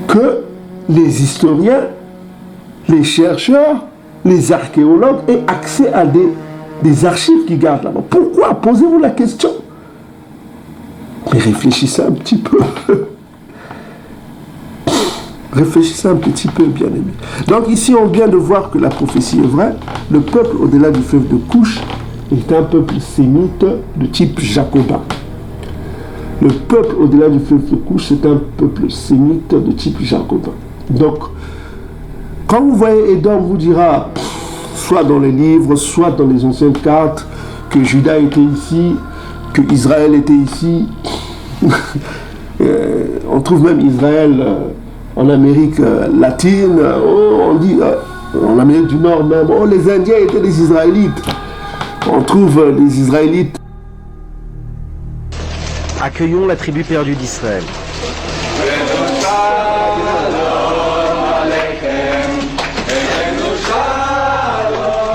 que les historiens, les chercheurs, les archéologues aient accès à des archives qu'ils gardent là-bas? Pourquoi? Posez-vous la question. Mais réfléchissez un petit peu. Réfléchissez un petit peu, bien aimé. Donc ici, on vient de voir que la prophétie est vraie. Le peuple au-delà du fleuve de Couche est un peuple sémite de type jacobin. Le peuple au-delà du fleuve de Couche, c'est un peuple sémite de type jacobin. Donc, quand vous voyez Édom, vous dira, soit dans les livres, soit dans les anciennes cartes, que Juda était ici, que Israël était ici. On trouve même Israël en Amérique latine, on dit en Amérique du Nord même, les Indiens étaient des Israélites. On trouve des Israélites. Accueillons la tribu perdue d'Israël.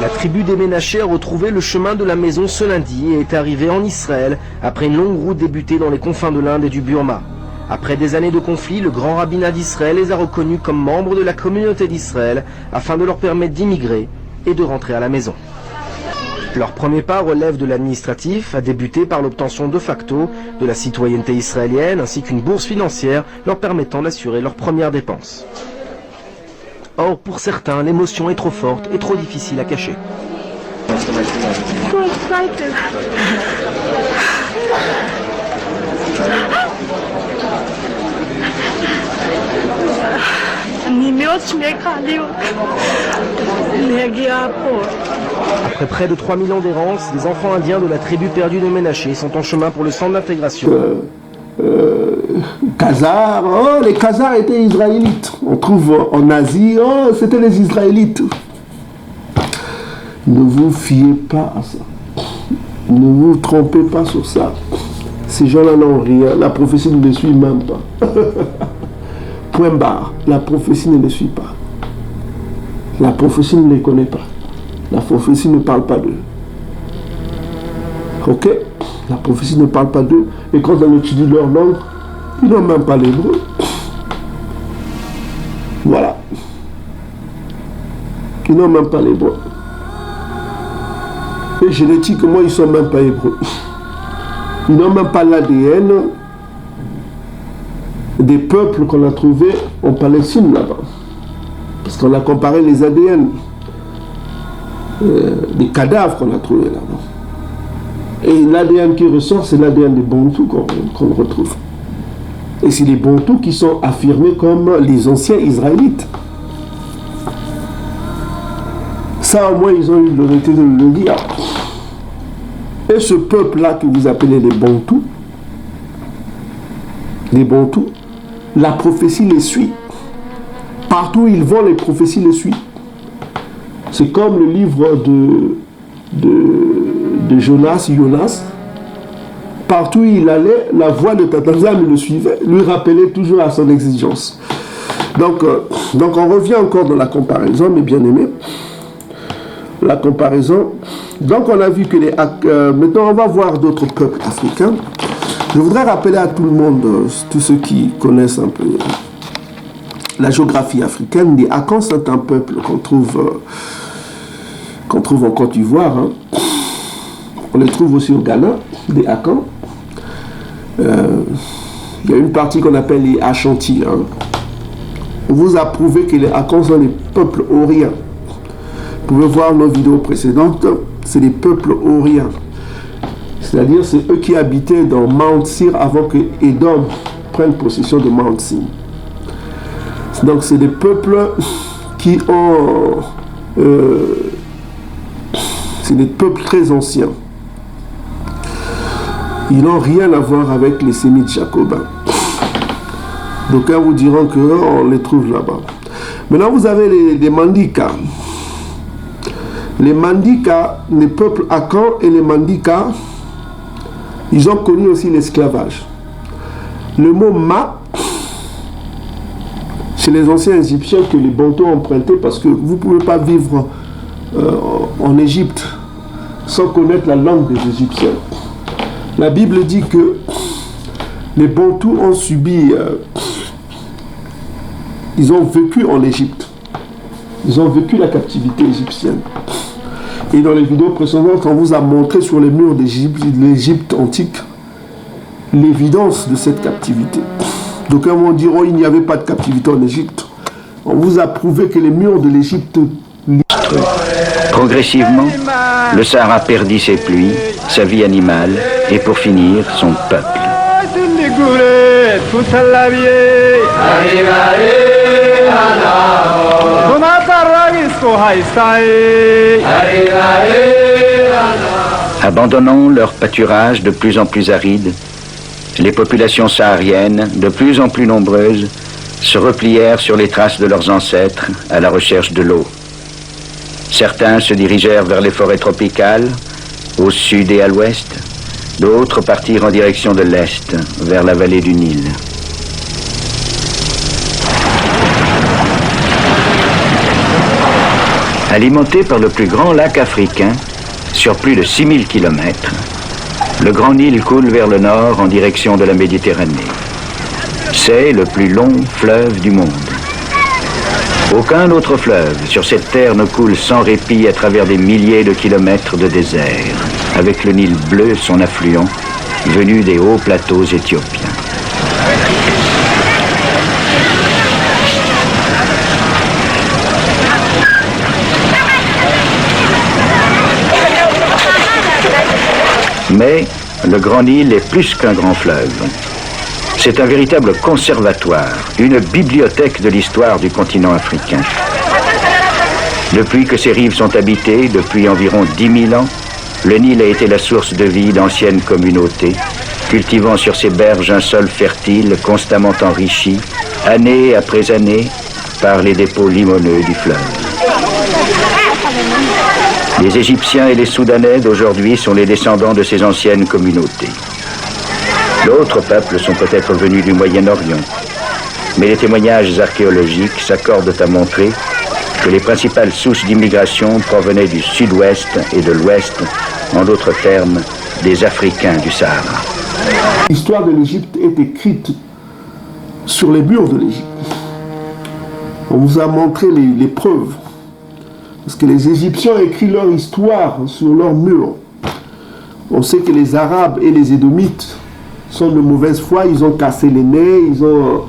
La tribu des Ménaché a retrouvé le chemin de la maison ce lundi et est arrivée en Israël après une longue route débutée dans les confins de l'Inde et du Burma. Après des années de conflits, le grand rabbinat d'Israël les a reconnus comme membres de la communauté d'Israël afin de leur permettre d'immigrer et de rentrer à la maison. Leur premier pas relève de l'administratif, a débuté par l'obtention de facto de la citoyenneté israélienne ainsi qu'une bourse financière leur permettant d'assurer leurs premières dépenses. Or, pour certains, l'émotion est trop forte et trop difficile à cacher. Après près de 3000 ans d'errance, les enfants indiens de la tribu perdue de Ménaché sont en chemin pour le centre d'intégration. Khazars, les Khazars étaient israélites. On trouve en Asie, c'était les Israélites. Ne vous fiez pas à ça. Ne vous trompez pas sur ça. Ces gens-là n'ont rien. La prophétie ne les suit même pas. Point barre. La prophétie ne les suit pas. La prophétie ne les connaît pas. La prophétie ne parle pas d'eux. Ok? La prophétie ne parle pas d'eux. Et quand on étudie leur langue, ils n'ont même pas l'hébreu. Voilà. Ils n'ont même pas l'hébreu. Et génétiquement, ils ne sont même pas hébreux. Ils n'ont même pas l'ADN des peuples qu'on a trouvés en Palestine là-bas. Parce qu'on a comparé les ADN des cadavres qu'on a trouvés là-bas. Et l'ADN qui ressort, c'est l'ADN des Bantous qu'on retrouve. Et c'est les Bantous qui sont affirmés comme les anciens Israélites. Ça, au moins, ils ont eu l'honnêteté de le dire. Et ce peuple-là que vous appelez les Bantous, la prophétie les suit. Partout où ils vont, les prophéties les suivent. C'est comme le livre de Jonas. Partout où il allait, la voix de Tatanzam le suivait, lui rappelait toujours à son exigence. Donc on revient encore dans la comparaison, mes bien-aimés. La comparaison. Donc on a vu que maintenant on va voir d'autres peuples africains. Je voudrais rappeler à tout le monde, tous ceux qui connaissent un peu la géographie africaine, les Akans sont un peuple qu'on trouve en Côte d'Ivoire. Hein. On les trouve aussi au Ghana, des Akans. Il y a une partie qu'on appelle les Ashanti. Hein. On vous a prouvé que les Akans sont des peuples orients. Vous pouvez voir nos vidéos précédentes, c'est des peuples orients. C'est-à-dire, c'est eux qui habitaient dans Mount Seir avant que Édom prenne possession de Mount Seir. Donc, c'est des peuples qui ont... c'est des peuples très anciens. Ils n'ont rien à voir avec les Sémites jacobins. Donc, vous diront qu'on les trouve là-bas. Maintenant, vous avez les Mandika. Les Mandika, les peuples Akans et les Mandika, ils ont connu aussi l'esclavage. Le mot ma, chez les anciens Égyptiens que les Bantous ont emprunté parce que vous ne pouvez pas vivre en Égypte sans connaître la langue des Égyptiens. La Bible dit que les Bantous ont subi, ils ont vécu en Égypte. Ils ont vécu la captivité égyptienne. Et dans les vidéos précédentes, on vous a montré sur les murs de l'Égypte antique l'évidence de cette captivité. Donc, quand on dira il n'y avait pas de captivité en Égypte, on vous a prouvé que les murs de l'Égypte... Progressivement, le Sahara perdit ses pluies, sa vie animale et pour finir, son peuple. Abandonnant leur pâturage de plus en plus aride, les populations sahariennes, de plus en plus nombreuses, se replièrent sur les traces de leurs ancêtres à la recherche de l'eau. Certains se dirigèrent vers les forêts tropicales, au sud et à l'ouest. D'autres partirent en direction de l'est, vers la vallée du Nil. Alimenté par le plus grand lac africain, sur plus de 6000 km, le Grand Nil coule vers le nord en direction de la Méditerranée. C'est le plus long fleuve du monde. Aucun autre fleuve sur cette terre ne coule sans répit à travers des milliers de kilomètres de désert, avec le Nil bleu, son affluent, venu des hauts plateaux éthiopiens. Mais le Grand Nil est plus qu'un grand fleuve. C'est un véritable conservatoire, une bibliothèque de l'histoire du continent africain. Depuis que ses rives sont habitées, depuis environ 10 000 ans, le Nil a été la source de vie d'anciennes communautés, cultivant sur ses berges un sol fertile constamment enrichi, année après année, par les dépôts limoneux du fleuve. Les Égyptiens et les Soudanais d'aujourd'hui sont les descendants de ces anciennes communautés. D'autres peuples sont peut-être venus du Moyen-Orient, mais les témoignages archéologiques s'accordent à montrer que les principales sources d'immigration provenaient du sud-ouest et de l'ouest, en d'autres termes, des Africains du Sahara. L'histoire de l'Égypte est écrite sur les murs de l'Égypte. On vous a montré les preuves. Parce que les Égyptiens ont écrit leur histoire sur leurs murs. On sait que les Arabes et les Édomites sont de mauvaise foi, ils ont cassé les nez, ils ont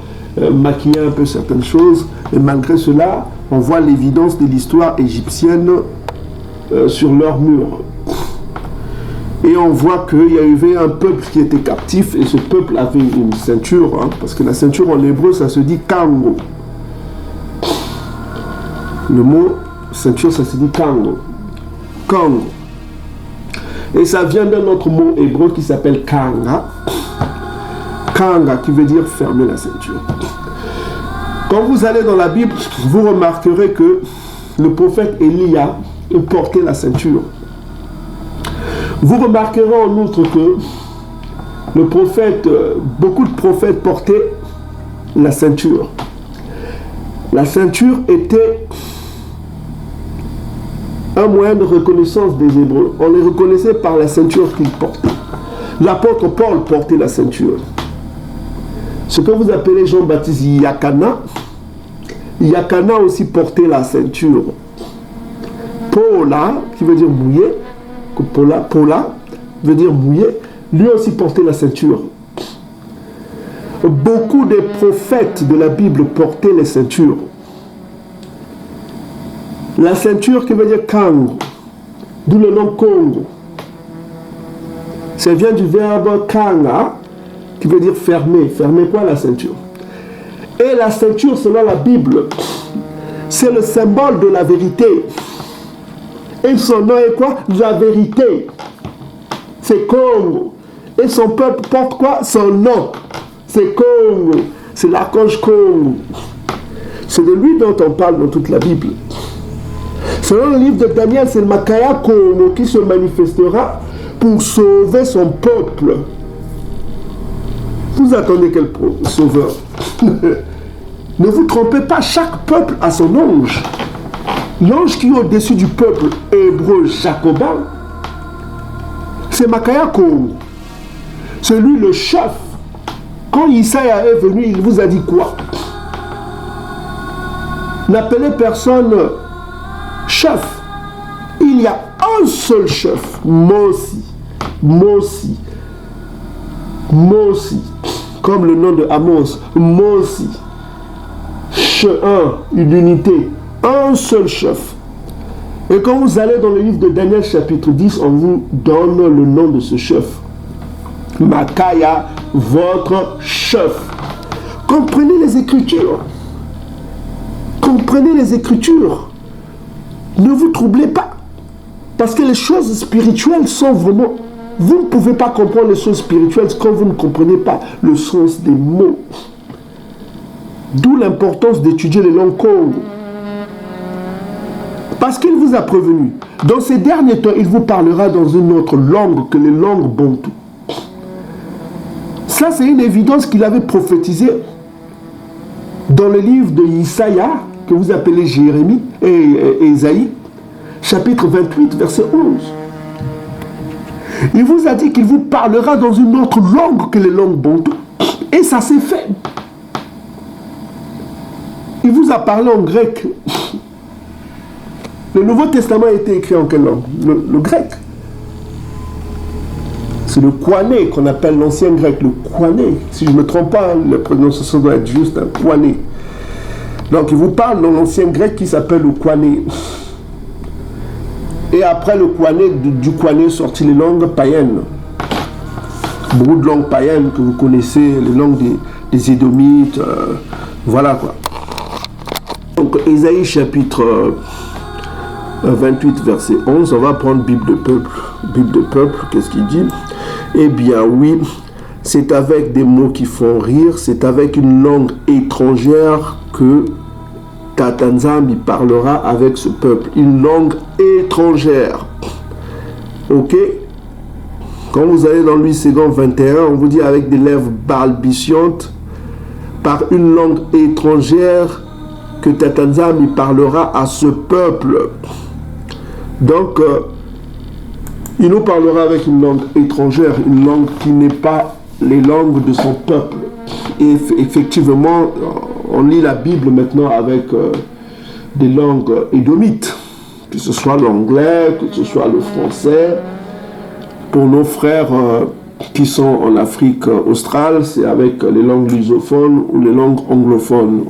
maquillé un peu certaines choses, et malgré cela, on voit l'évidence de l'histoire égyptienne sur leurs murs. Et on voit qu'il y avait un peuple qui était captif et ce peuple avait une ceinture, hein, parce que la ceinture en hébreu ça se dit kango. Le mot ceinture ça se dit kango. Kango. Et ça vient d'un autre mot hébreu qui s'appelle kanga. Kanga qui veut dire fermer la ceinture. Quand vous allez dans la Bible, vous remarquerez que le prophète Élia portait la ceinture. Vous remarquerez en outre que le prophète, beaucoup de prophètes portaient la ceinture. La ceinture était un moyen de reconnaissance des Hébreux. On les reconnaissait par la ceinture qu'ils portaient. L'apôtre Paul portait la ceinture. Ce que vous appelez Jean-Baptiste Yakana, Yakana aussi portait la ceinture. Paula, qui veut dire mouillé, Paula veut dire mouillé, lui aussi portait la ceinture. Beaucoup des prophètes de la Bible portaient les ceintures. La ceinture qui veut dire kango, d'où le nom Congo. Ça vient du verbe kanga, qui veut dire fermer. Fermer quoi, la ceinture? Et la ceinture, selon la Bible, c'est le symbole de la vérité. Et son nom est quoi? La vérité. C'est Congo. Et son peuple porte quoi? Son nom. C'est Congo. C'est l'archange Congo. C'est de lui dont on parle dans toute la Bible. Selon le livre de Daniel, c'est le Makaya Congo qui se manifestera pour sauver son peuple. Vous attendez quel sauveur? Ne vous trompez pas, chaque peuple a son ange. L'ange qui est au-dessus du peuple hébreu jacobin, c'est Makaya Congo. C'est lui le chef. Quand Isaïa est venu, il vous a dit quoi? N'appelez personne chef. Il y a un seul chef, Mosi. Mosi. Mosi. Comme le nom de Amos. Mosi. Une unité. Un seul chef. Et quand vous allez dans le livre de Daniel chapitre 10, on vous donne le nom de ce chef. Makaya, votre chef. Comprenez les Écritures. Comprenez les Écritures. Ne vous troublez pas. Parce que les choses spirituelles sont vraiment... Vous ne pouvez pas comprendre les choses spirituelles quand vous ne comprenez pas le sens des mots. D'où l'importance d'étudier les langues Congo. Parce qu'il vous a prévenu. Dans ces derniers temps, il vous parlera dans une autre langue que les langues bantou. Ça, c'est une évidence qu'il avait prophétisée dans le livre de Isaïa, que vous appelez Jérémie et Ésaïe, chapitre 28, verset 11. Il vous a dit qu'il vous parlera dans une autre langue que les langues bantou. Et ça s'est fait. Il vous a parlé en grec. Le Nouveau Testament a été écrit en quelle langue? Le grec. C'est le Kouané qu'on appelle l'ancien grec, le Kouané. Si je ne me trompe pas, la prononciation doit être juste, un Kouané. Donc il vous parle dans l'ancien grec qui s'appelle le Kouané. Et après le Kouané, du Kouané sortit les langues païennes. Beaucoup de langues païennes que vous connaissez, les langues des Édomites, voilà quoi. Donc Ésaïe chapitre 28 verset 11, on va prendre Bible de peuple. Bible de peuple, qu'est-ce qu'il dit? Eh bien oui, c'est avec des mots qui font rire, c'est avec une langue étrangère que Tatanzambi parlera avec ce peuple. Une langue étrangère. Ok? Quand vous allez dans Louis II 21, on vous dit avec des lèvres balbutiantes, par une langue étrangère que Tatanzambi parlera à ce peuple. Donc, il nous parlera avec une langue étrangère, une langue qui n'est pas les langues de son peuple. Et effectivement, on lit la Bible maintenant avec des langues édomites, que ce soit l'anglais, que ce soit le français. Pour nos frères qui sont en Afrique australe, c'est avec les langues lusophones ou les langues anglophones.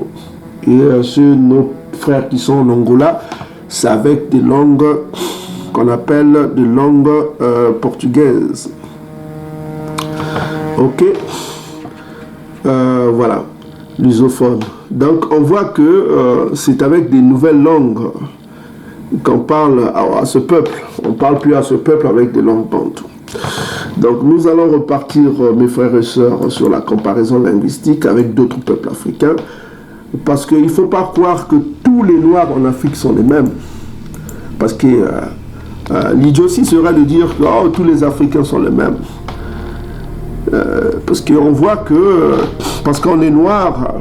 Et nos frères qui sont en Angola, c'est avec des langues qu'on appelle des langues portugaises. Ok, voilà, lusophone. Donc on voit que c'est avec des nouvelles langues qu'on parle à ce peuple. On ne parle plus à ce peuple avec des langues bantoues. Donc nous allons repartir, mes frères et sœurs, sur la comparaison linguistique avec d'autres peuples africains, parce qu'il ne faut pas croire que tous les Noirs en Afrique sont les mêmes. Parce que l'idiotie serait de dire que oh, tous les Africains sont les mêmes. Parce qu'on voit que, parce qu'on est noir,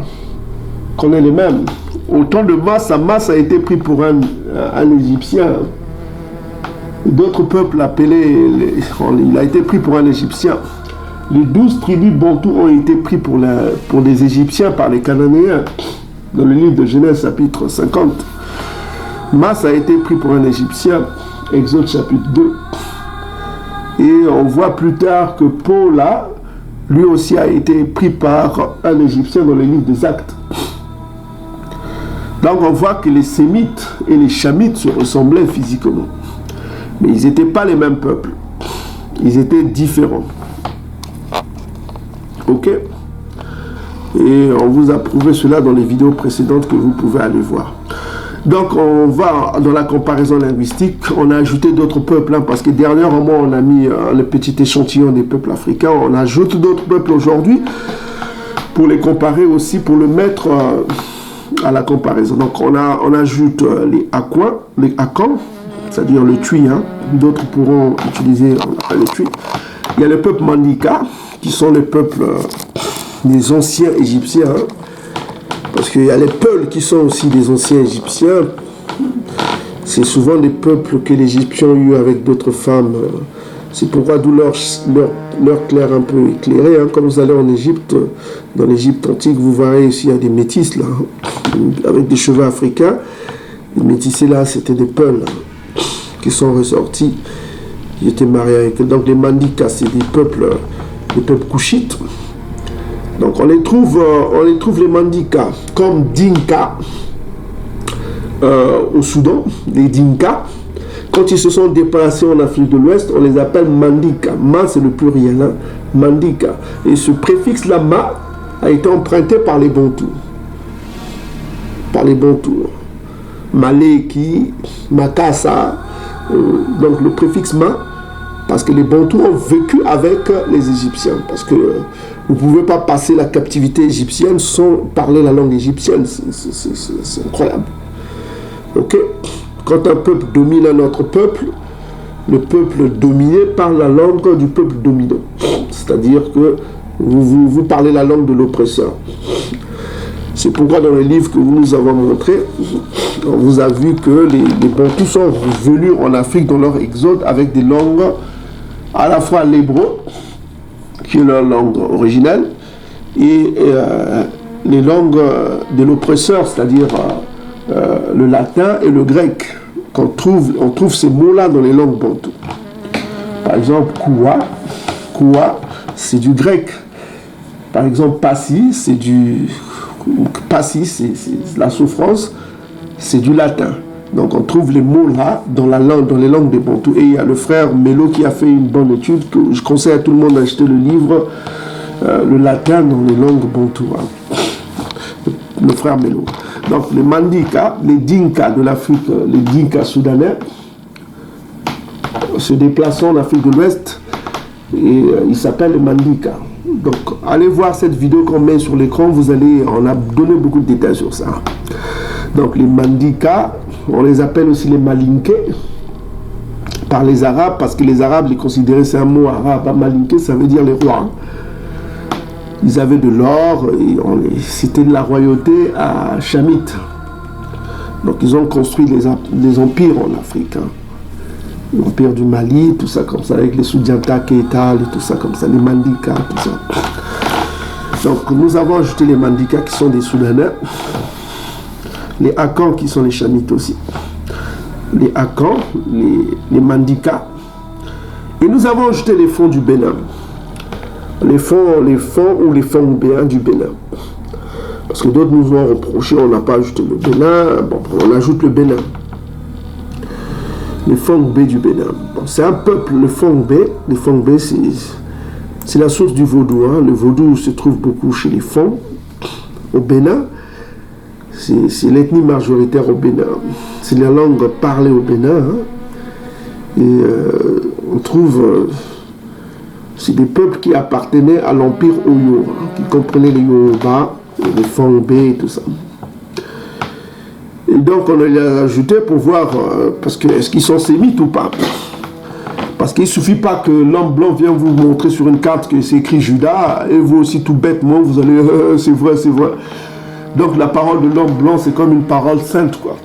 qu'on est les mêmes. Au temps de Masse a été pris pour un Égyptien. D'autres peuples appelés, il a été pris pour un Égyptien. Les 12 tribus bantoues ont été pris pour des Égyptiens par les Cananéens. Dans le livre de Genèse chapitre 50. Masse a été pris pour un Égyptien. Exode chapitre 2. Et on voit plus tard que Paul, lui aussi a été pris par un Égyptien dans le livre des Actes. Donc on voit que les Sémites et les Chamites se ressemblaient physiquement. Mais ils n'étaient pas les mêmes peuples. Ils étaient différents. Ok? Et on vous a prouvé cela dans les vidéos précédentes que vous pouvez aller voir. Donc on va dans la comparaison linguistique, on a ajouté d'autres peuples, parce que dernièrement on a mis le petit échantillon des peuples africains, on ajoute d'autres peuples aujourd'hui pour les comparer aussi, pour le mettre à la comparaison. Donc on ajoute les Akans, c'est-à-dire le Twi, d'autres pourront utiliser le Twi. Il y a le peuple Mandika, qui sont les peuples des anciens Égyptiens, parce qu'il y a les Peuls qui sont aussi des anciens Égyptiens. C'est souvent des peuples que les Égyptiens ont eu avec d'autres femmes. C'est pourquoi d'où leur clair un peu éclairé. Comme vous allez en Égypte, dans l'Égypte antique, vous verrez ici, il y a des métis là, avec des cheveux africains. Les métissés là, c'était des Peuls qui sont ressortis. Ils étaient mariés avec eux. Donc les Mandika, c'est des peuples couchites. Donc on les trouve les Mandika comme Dinka au Soudan, les Dinka. Quand ils se sont déplacés en Afrique de l'Ouest, on les appelle Mandika. Ma, c'est le pluriel, Mandika. Et ce préfixe-là, Ma, a été emprunté par les Bantous. Maleki, Makassa, donc le préfixe Ma, parce que les Bantous ont vécu avec les Égyptiens. Parce que vous ne pouvez pas passer la captivité égyptienne sans parler la langue égyptienne. C'est incroyable. Ok? Quand un peuple domine un autre peuple, le peuple dominé parle la langue du peuple dominant. C'est-à-dire que vous parlez la langue de l'oppresseur. C'est pourquoi dans les livres que nous avons montrés, on vous a vu que les Bantous sont venus en Afrique dans leur exode avec des langues à la fois l'hébreu, qui est leur langue originelle, et les langues de l'oppresseur, c'est-à-dire le latin et le grec. On trouve ces mots-là dans les langues bantoues. Par exemple, Koua, c'est du grec. Par exemple, Passi, c'est la souffrance, c'est du latin. Donc on trouve les mots là dans les langues des Bantous. Et il y a le frère Melo qui a fait une bonne étude, que je conseille à tout le monde d'acheter le livre, le latin dans les langues Bantous. Le frère Melo. Donc les Mandika, les Dinka de l'Afrique, les Dinka soudanais, se déplacent en Afrique de l'Ouest et ils s'appellent les Mandika. Donc allez voir cette vidéo qu'on met sur l'écran, on a donné beaucoup de détails sur ça. Donc les Mandika, on les appelle aussi les Malinké par les Arabes, parce que les Arabes les considéraient, c'est un mot arabe, Malinké ça veut dire les rois. Ils avaient de l'or, c'était de la royauté à Chamit. Donc ils ont construit des empires en Afrique. L'empire du Mali, tout ça comme ça, avec les Soudianta, Keita, et tout ça comme ça, les Mandika, tout ça. Donc nous avons ajouté les Mandika qui sont des Soudanais, les Akans qui sont les Chamites aussi, les Akans, les Mandika, et nous avons ajouté les fonds du Bénin. Les fonds ou les Fongbéens du Bénin. Parce que d'autres nous ont reproché, on n'a pas ajouté le Bénin, bon, on ajoute le Bénin. les Fongbe du Bénin. Bon, c'est un peuple, le Fongbe. Les Fongbe, c'est la source du vaudou. Hein. Le vaudou se trouve beaucoup chez les Fong, au Bénin. C'est l'ethnie majoritaire au Bénin. C'est la langue parlée au Bénin. Hein. Et on trouve... c'est des peuples qui appartenaient à l'empire Oyo, hein, qui comprenaient les Yoruba, les Fongbe et tout ça. Et donc on les a ajoutés pour voir, parce que est-ce qu'ils sont sémites ou pas. Parce qu'il ne suffit pas que l'homme blanc vienne vous montrer sur une carte que c'est écrit Judas, et vous aussi tout bêtement, vous allez, c'est vrai, c'est vrai. Donc la parole de l'homme blanc, c'est comme une parole sainte, quoi.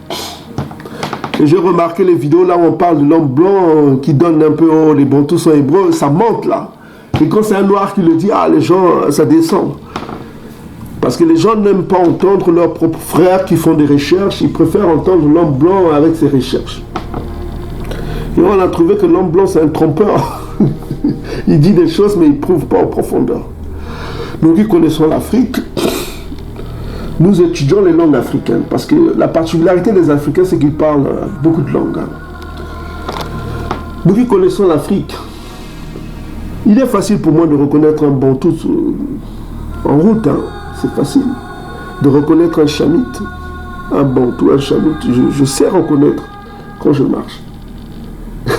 Et j'ai remarqué les vidéos là où on parle de l'homme blanc qui donne un peu, oh, les Bantous sont hébreux, ça monte là. Et quand c'est un noir qui le dit, ah, les gens, ça descend. Parce que les gens n'aiment pas entendre leurs propres frères qui font des recherches, ils préfèrent entendre l'homme blanc avec ses recherches. Et on a trouvé que l'homme blanc, c'est un trompeur. Il dit des choses, mais il ne prouve pas en profondeur. Nous qui connaissons l'Afrique, nous étudions les langues africaines. Parce que la particularité des Africains, c'est qu'ils parlent beaucoup de langues. Nous qui connaissons l'Afrique, il est facile pour moi de reconnaître un Bantou en route. Hein. C'est facile de reconnaître un chamite, un Bantou, un chamite. Je sais reconnaître quand je marche.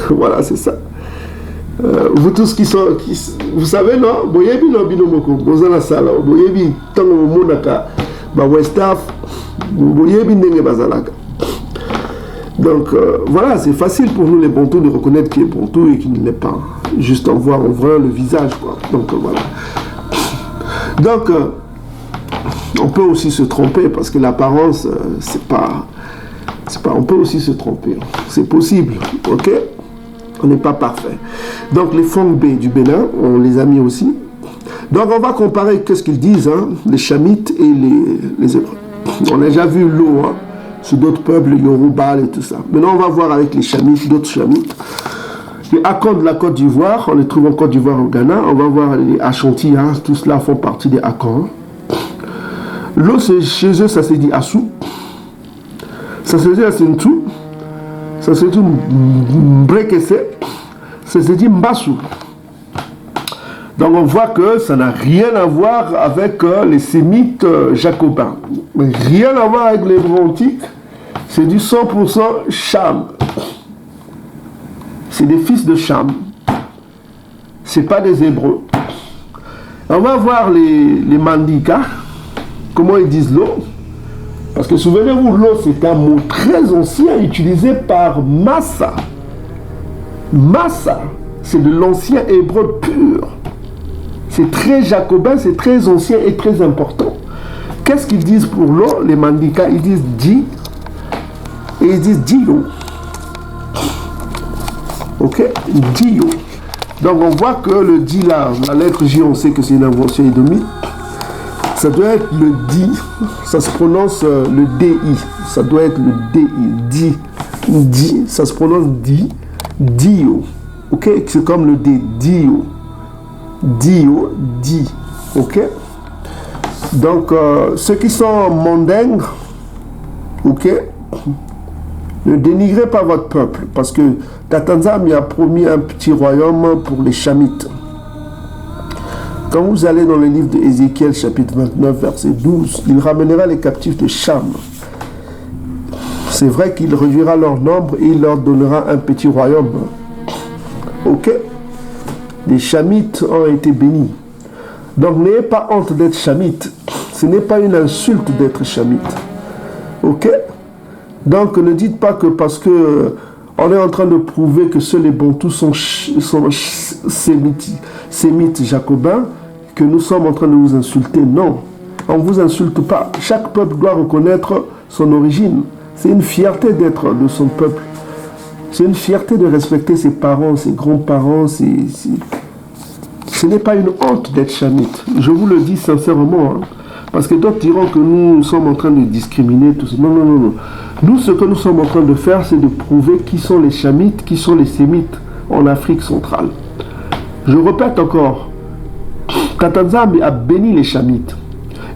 Voilà, c'est ça. Vous tous qui sont... vous savez, non? Boyebi no binomoko, bozana sala, boyebi tango monaka, ba westaf, boyebi nenge bazalaka. Donc voilà, c'est facile pour nous les Bantous de reconnaître qui est Bantou et qui ne l'est pas. Juste en voir, on voit le visage, quoi. Donc voilà. Donc on peut aussi se tromper parce que l'apparence, c'est pas... on peut aussi se tromper. C'est possible, ok? On n'est pas parfait. Donc les Fongbe du Bénin, on les a mis aussi. Donc on va comparer qu'est-ce qu'ils disent, hein, les Chamites et les Hébreux. On a déjà vu l'eau, hein, sur d'autres peuples, les Yoruba et tout ça. Maintenant on va voir avec les Chamites, d'autres Chamites. Les Akans de la Côte d'Ivoire, on les trouve en Côte d'Ivoire, au Ghana. On va voir les Ashanti, hein, tout cela font partie des Akans. L'eau, chez eux, ça se dit Assou. Ça se dit Assentou. Ça se dit Mbrekese. Ça se dit Mbassou. Donc on voit que ça n'a rien à voir avec les sémites jacobins. Rien à voir avec les hébreux antiques. C'est du 100% Cham. C'est des fils de Cham. C'est pas des hébreux. On va voir les Mandinka. Comment ils disent l'eau. Parce que souvenez-vous, l'eau c'est un mot très ancien utilisé par Massa. Massa, c'est de l'ancien hébreu pur. C'est très jacobin, c'est très ancien et très important. Qu'est-ce qu'ils disent pour l'eau, les Mandinka? Ils disent di et ils disent dio. Ok? Dio. Donc on voit que le di là, la lettre J, on sait que c'est une invention édomite. Ça doit être le di, ça se prononce le di, ça doit être le di, ça se prononce di, dio, ok, c'est comme le d, dio, di, ok. Donc ceux qui sont mandingues, ok, ne dénigrez pas votre peuple, parce que Tatanzam a promis un petit royaume pour les Chamites. Quand vous allez dans le livre d'Ézéchiel, chapitre 29, verset 12, il ramènera les captifs de Cham. C'est vrai qu'il réduira leur nombre et il leur donnera un petit royaume. Ok? Les Chamites ont été bénis. Donc n'ayez pas honte d'être Chamite. Ce n'est pas une insulte d'être Chamite. Ok? Donc ne dites pas que parce que on est en train de prouver que seuls les Bantous sont sémites jacobins, que nous sommes en train de vous insulter. Non, on ne vous insulte pas. Chaque peuple doit reconnaître son origine. C'est une fierté d'être de son peuple. C'est une fierté de respecter ses parents, ses grands-parents. Ce n'est pas une honte d'être chamite. Je vous le dis sincèrement. Hein, parce que d'autres diront que nous sommes en train de discriminer tout ça. Non, non, non, non. Nous, ce que nous sommes en train de faire, c'est de prouver qui sont les chamites, qui sont les sémites en Afrique centrale. Je répète encore, Tatanzam a béni les chamites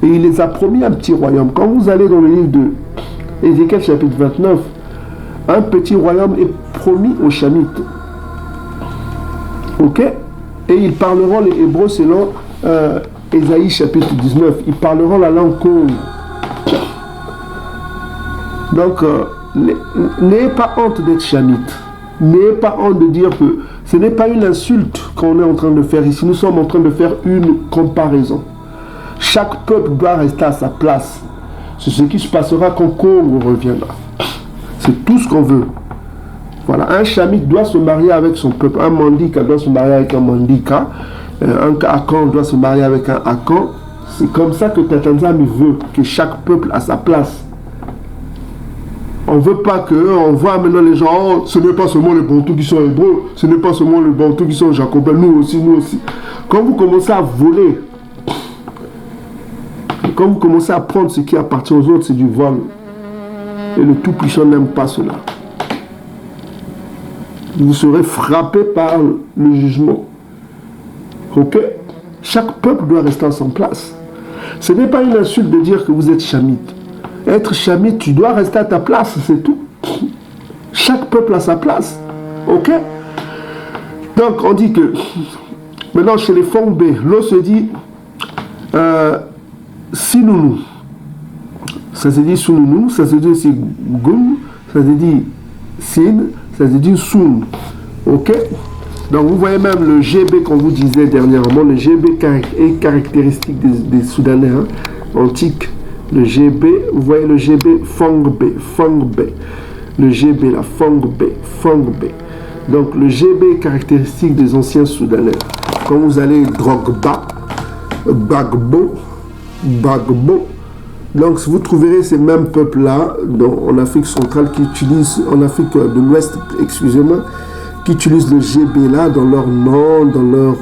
et il les a promis un petit royaume. Quand vous allez dans le livre de Ézéchiel chapitre 29, Un petit royaume est promis aux Chamites. Ok? Et ils parleront les Hébreux selon Ésaïe chapitre 19. Ils parleront la langue Congo. Donc, n'ayez pas honte d'être Chamite. N'ayez pas honte de dire que ce n'est pas une insulte qu'on est en train de faire ici. Nous sommes en train de faire une comparaison. Chaque peuple doit rester à sa place. C'est ce qui se passera quand Congo reviendra. C'est tout ce qu'on veut. Voilà, un Chamite doit se marier avec son peuple. Un Mandika doit se marier avec un Mandika. Un Akan doit se marier avec un Akan. C'est comme ça que Tata Nzambi veut que chaque peuple a sa place. On ne veut pas qu'on voit maintenant les gens, oh, ce n'est pas seulement les Bantous qui sont hébreux, ce n'est pas seulement les Bantous qui sont jacobins, nous aussi, nous aussi. Quand vous commencez à voler, quand vous commencez à prendre ce qui appartient aux autres, c'est du vol. Et le Tout-Puissant n'aime pas cela. Vous serez frappé par le jugement. Ok? Chaque peuple doit rester à son place. Ce n'est pas une insulte de dire que vous êtes chamite. Être chamite, tu dois rester à ta place, c'est tout. Chaque peuple a sa place. Ok? Donc on dit que maintenant chez les Fongbe, l'eau se dit Sinunu. Ça se dit Sununu, ça se dit aussi Gun, ça se dit Sin, ça se dit Sun. Ok? Donc vous voyez même le GB qu'on vous disait dernièrement, le GB est caractéristique des Soudanais antiques. Le GB, vous voyez le GB Fongbe. Le GB, la Fongbe. Donc le GB est caractéristique des anciens Soudanais. Quand vous allez Drogba, Bagbo. Donc vous trouverez ces mêmes peuples-là en Afrique centrale qui utilisent, en Afrique de l'Ouest, excusez-moi, qui utilisent le GB là dans leur nom, dans leur